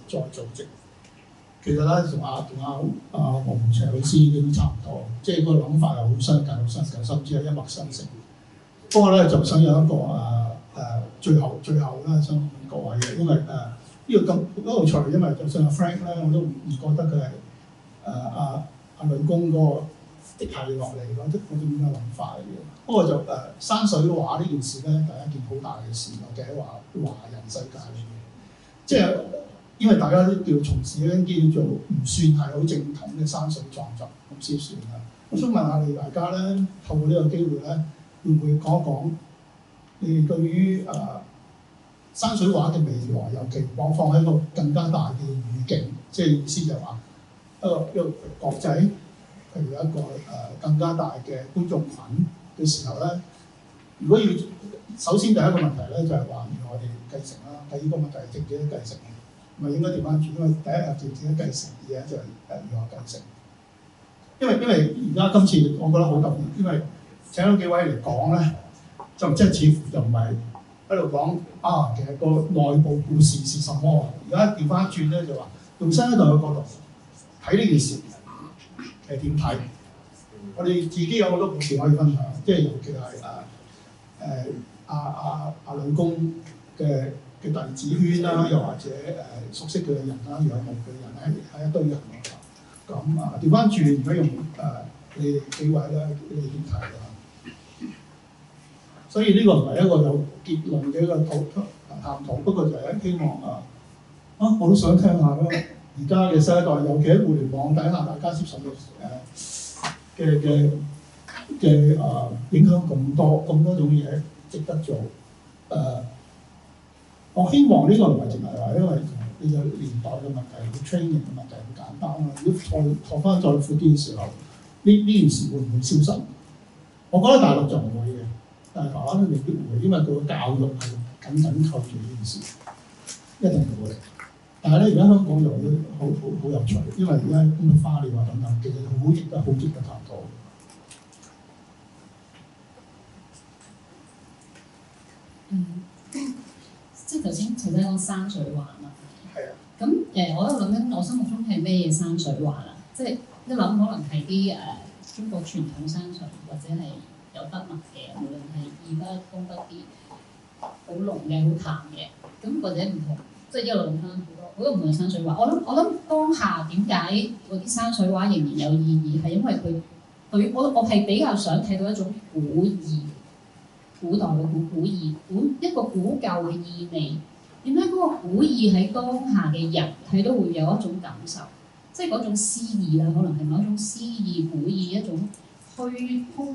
再組織。其實咧，同阿黃洪邪老師嗰啲差唔多，即係個諗法係好相近，甚至係一脈相承。不過咧，就想有一個最後咧，想各位嘅，因為呢個咁有趣，因為就算阿 Frank 咧，我都唔覺得佢係阿女工嗰個滴下落嚟嗰啲咁嘅諗法嚟嘅。不過就山水畫呢件事咧，係一件好大嘅事，尤其喺華人世界裏面，即係因為大家都叫從事一啲叫做唔算係好正統嘅山水創作咁先算啦。我想問下你大家咧，透過呢個機會咧，會唔會講一講你哋對於山水畫嘅未來有期望放喺一個更加大嘅語境，即係意思就係話一個國際，譬如一個更加大嘅觀眾群嘅時候咧，如果要首先第一個問題咧就係話，原來我哋繼承啦，第二個問題係值唔值得繼承，咪應該調翻轉，因為第一係值唔值得繼承，二咧就係如何繼承。因為而家今次我覺得好特別，因為請咗幾位嚟講咧，就即係似乎就唔係喺度講其實個內部故事是什麼。而家調翻轉咧就話，用新一代嘅角度睇呢件事，係點睇？我哋自己有好多故事可以分享，即係尤其係女工嘅弟子圈啦，又或者熟悉佢嘅人啦、仰慕佢嘅人係一堆人咁調翻轉，如果用你哋幾位咧，你哋點睇啊？所以呢個唔係一個有結論嘅一個探討，不過就係希望我都想聽下咯。而家嘅新一代，尤其喺互聯網底下，大家接受嘅影響咁多種嘢，值得做。我希望呢個唔係淨係話，因為你個年代嘅問題、training 嘅問題好簡單啦。如果拓翻再闊啲嘅時候，呢件事會唔會消失？我覺得大陸就唔會嘅，但係台灣都未必會，因為佢個教育係緊扣住呢件事，一定會。但係咧，而家香港就好有趣，因為而家咁嘅花鳥啊等等，其實好值得探討。即係頭先講山水畫嘛。係啊。咁我喺度諗緊，我心目中係咩嘢山水畫啦？即係一諗可能係啲中國傳統山水，或者係有筆墨嘅，無論係義筆、工筆啲好濃嘅、好淡嘅，咁或者唔同，即係一路諗翻好多唔同嘅山水畫。我諗當下點解嗰啲山水畫仍然有意義，係因為我係比較想睇到一種古意。古代嘅古意，一個古舊嘅意味。點解嗰個古意喺當下嘅人睇到會有一種感受，即係嗰種詩意啦，可能係某一種詩意、古意一種空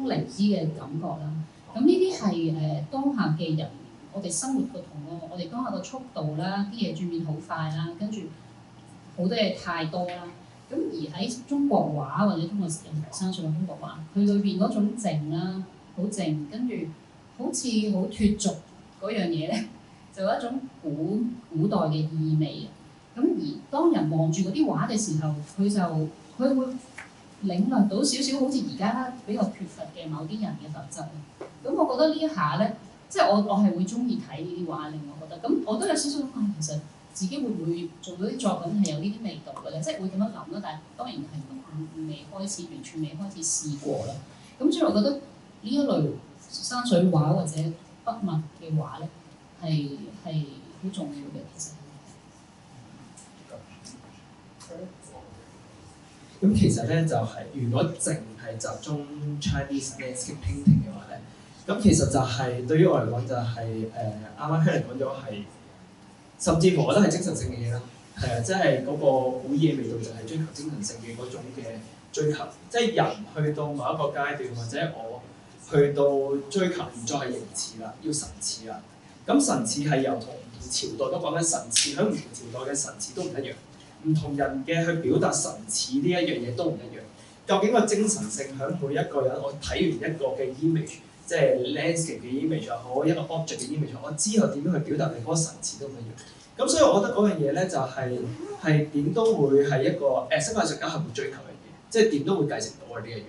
靈啲嘅感覺啦。咁呢啲係當下嘅人，我哋生活嘅同我哋當下嘅速度啦，啲嘢轉變好快啦，跟住好多嘢太多啦。咁而喺中國畫或者中國山水嘅中國畫，佢裏邊嗰種靜啦，好靜，跟住好似好脫俗嗰樣嘢咧，就有一種古代嘅意味。咁而當人望住嗰啲畫嘅時候，佢會領略到少少好似而家比較缺乏嘅某啲人嘅特質。咁我覺得呢一下咧，即係我係會中意睇呢啲畫，令我覺得咁我都有少少其實自己會唔會做到啲作品係有呢啲味道嘅咧？即係會咁樣諗啦，但係當然係未開始，完全未開始試過啦。咁所以我覺得呢一類山水畫或者筆墨嘅畫咧，係好重要嘅，其實。咁其實咧就係、如果淨係集中 Chinese landscape painting 嘅話咧，咁其實就係、對於我嚟講就係啱啱 Helen 講咗係，甚至乎我覺得係精神性嘅嘢啦，係啊，即係嗰個古意嘅味道就係追求精神性嘅嗰種嘅追求，即係人去到某一個階段，或者我去到追求唔再係形似啦，要神似啦。咁神似係由同唔同朝代都講緊神似，喺唔同朝代嘅神似都唔一樣。唔同人嘅去表達神似呢一樣嘢都唔一樣。究竟個精神性喺每一個人，我睇完一個嘅 image， 即係 landscape 嘅 image 又好，一個 object 嘅 image， 我之後點樣去表達你嗰個神似都唔一樣。咁所以我覺得嗰樣嘢咧就係點都會係一個新藝術家係會追求嘅嘢，即係點都會繼承到嘅呢一樣嘢。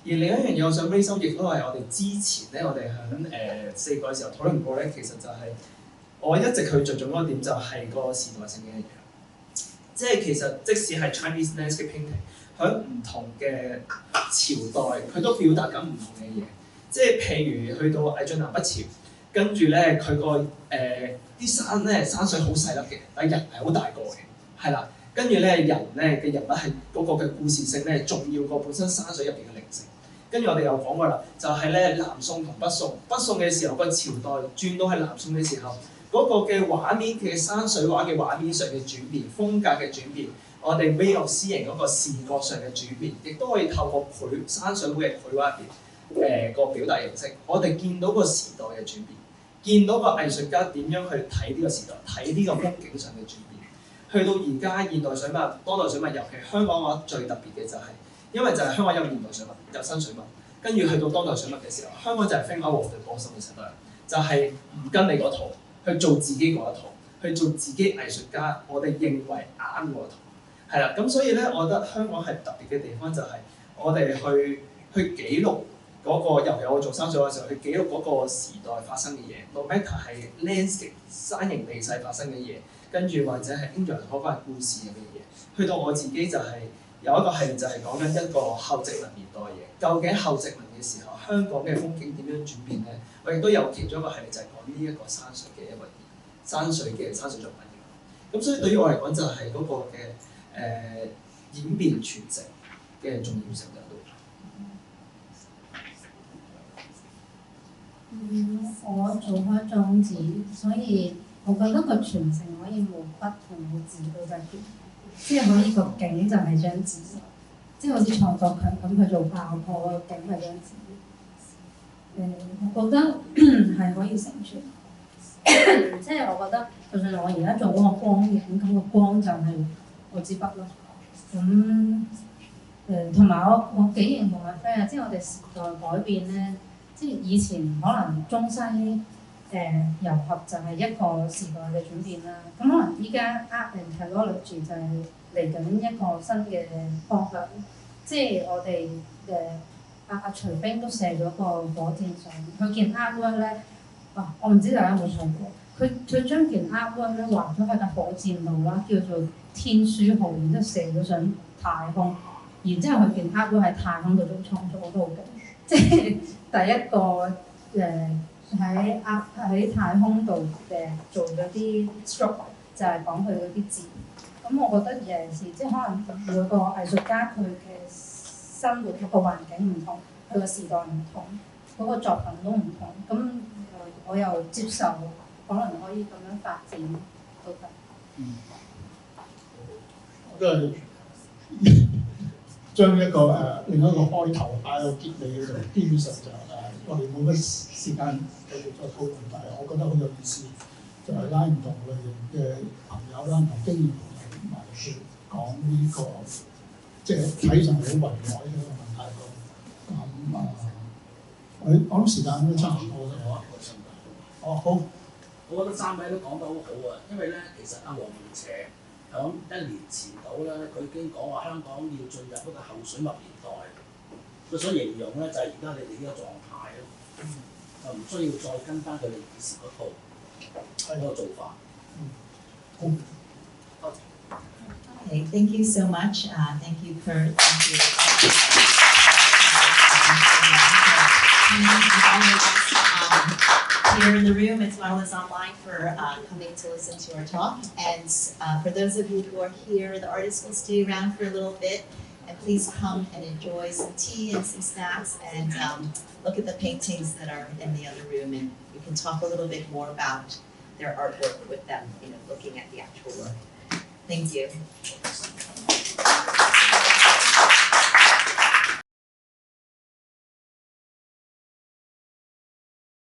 而另一樣嘢我想 raise up，亦都係我哋之前咧，我哋喺4個嘅時候討論過咧，其實就係我一直去着重嗰個點就係個時代性嘅一樣。即係其實即使係 Chinese landscape painting， 喺唔同嘅朝代，佢都表達緊唔同嘅嘢。即係譬如去到魏晉南北朝，跟住咧佢個啲山咧山水好細粒嘅，但係人係好大個嘅，係啦。跟住咧人咧嘅人物係嗰個嘅故事性咧重要過本身山水入邊嘅靈性。跟住我哋又講過啦，就係咧南宋同北宋，北宋嘅時候個朝代轉到係南宋嘅時候。嗰個嘅畫面嘅山水畫嘅畫面上嘅轉變、風格嘅轉變，我哋 way of seeing 嗰個視覺上嘅轉變，亦都可以透過山水繪嘅繪畫入邊個表達形式，我哋見到個時代嘅轉變，見到個藝術家點樣去睇呢個時代、睇呢個風景上嘅轉變。去到而家現代水墨、當代水墨，尤其香港畫最特別嘅就係、因為就係香港有現代水墨、有新水墨，跟住去到當代水墨嘅時候，香港就係 think out of the box 嘅時代，就係唔跟你嗰套。去做自己嗰一套，去做自己藝術家，我哋認為啱嗰一套，係啦。咁所以咧，我覺得香港係特別嘅地方就係我哋去記錄嗰個，尤其我做山水嘅時候，去記錄嗰個時代發生嘅嘢 ，no matter 係 landscape 山形地勢發生嘅嘢，跟住或者係 Angela 嗰個係故事入邊嘅嘢，去到我自己就係有一個系列就係講緊一個後殖民年代嘅嘢。究竟後殖民嘅時候，香港嘅風景點樣轉變咧？我亦都有其中一個系列就係講呢一個山水嘅一個山水作品嘅。咁所以對於我嚟講就係嗰個嘅演變傳承嘅重要性喺度。我做開裝置，所以我覺得個傳承可以冇筆同冇字都得嘅，即係可以個景就係張紙，即係好似創作強咁去做爆破個景係張紙。我覺得係可以成全，即係我覺得，就算我而家做嗰個光影，咁個光就係我支筆咯。咁同埋我幾認同阿 friend 啊，即係我哋時代改變咧，即係以前可能中西糅合就係一個時代嘅轉變啦。咁可能依家 art and technology 就係嚟緊一個新嘅方向，即係我哋阿徐冰都射咗個火箭上，佢件 artwork 咧，我唔知大家有冇睇過，佢將件 artwork 咧畫咗喺架火箭度啦，叫做天書號，然之後射咗上太空，然之後佢件 artwork 喺太空度做創作都好勁，即係第一個喺太空度做咗啲 stroke， 就係講佢嗰啲字。咁我覺得尤其是即係可能每個藝術家佢嘅生活個環境唔同，佢個時代唔同，嗰個作品都唔同。咁我又接受，可能可以咁樣發展都得。我都係將一個另一個開頭擺到結尾嗰度，基本上就我哋冇乜時間繼續再討論，但係我覺得好有意思，就係拉唔同類型嘅朋友啦，同經驗同埋去講呢個。即係睇上嚟好宏偉嘅一個問題咯。我諗時間都差唔多啦。好。我覺得三位都講得好好啊，因為咧，其實阿黃明邪響1年前到咧，佢已經講話香港要進入一個後水墨年代。佢所形容咧就係而家你哋呢個狀態咯，就唔需要再跟翻佢哋以前嗰套嗰個做法。好。多謝。Okay, thank you so much. Thank you, Kurt. Thank you. Here in the room as well as online for coming to listen to our talk. And for those of you who are here, the artists will stay around for a little bit. And please come and enjoy some tea and some snacks and look at the paintings that are in the other room. And you can talk a little bit more about their artwork with them, looking at the actual work. Thank you.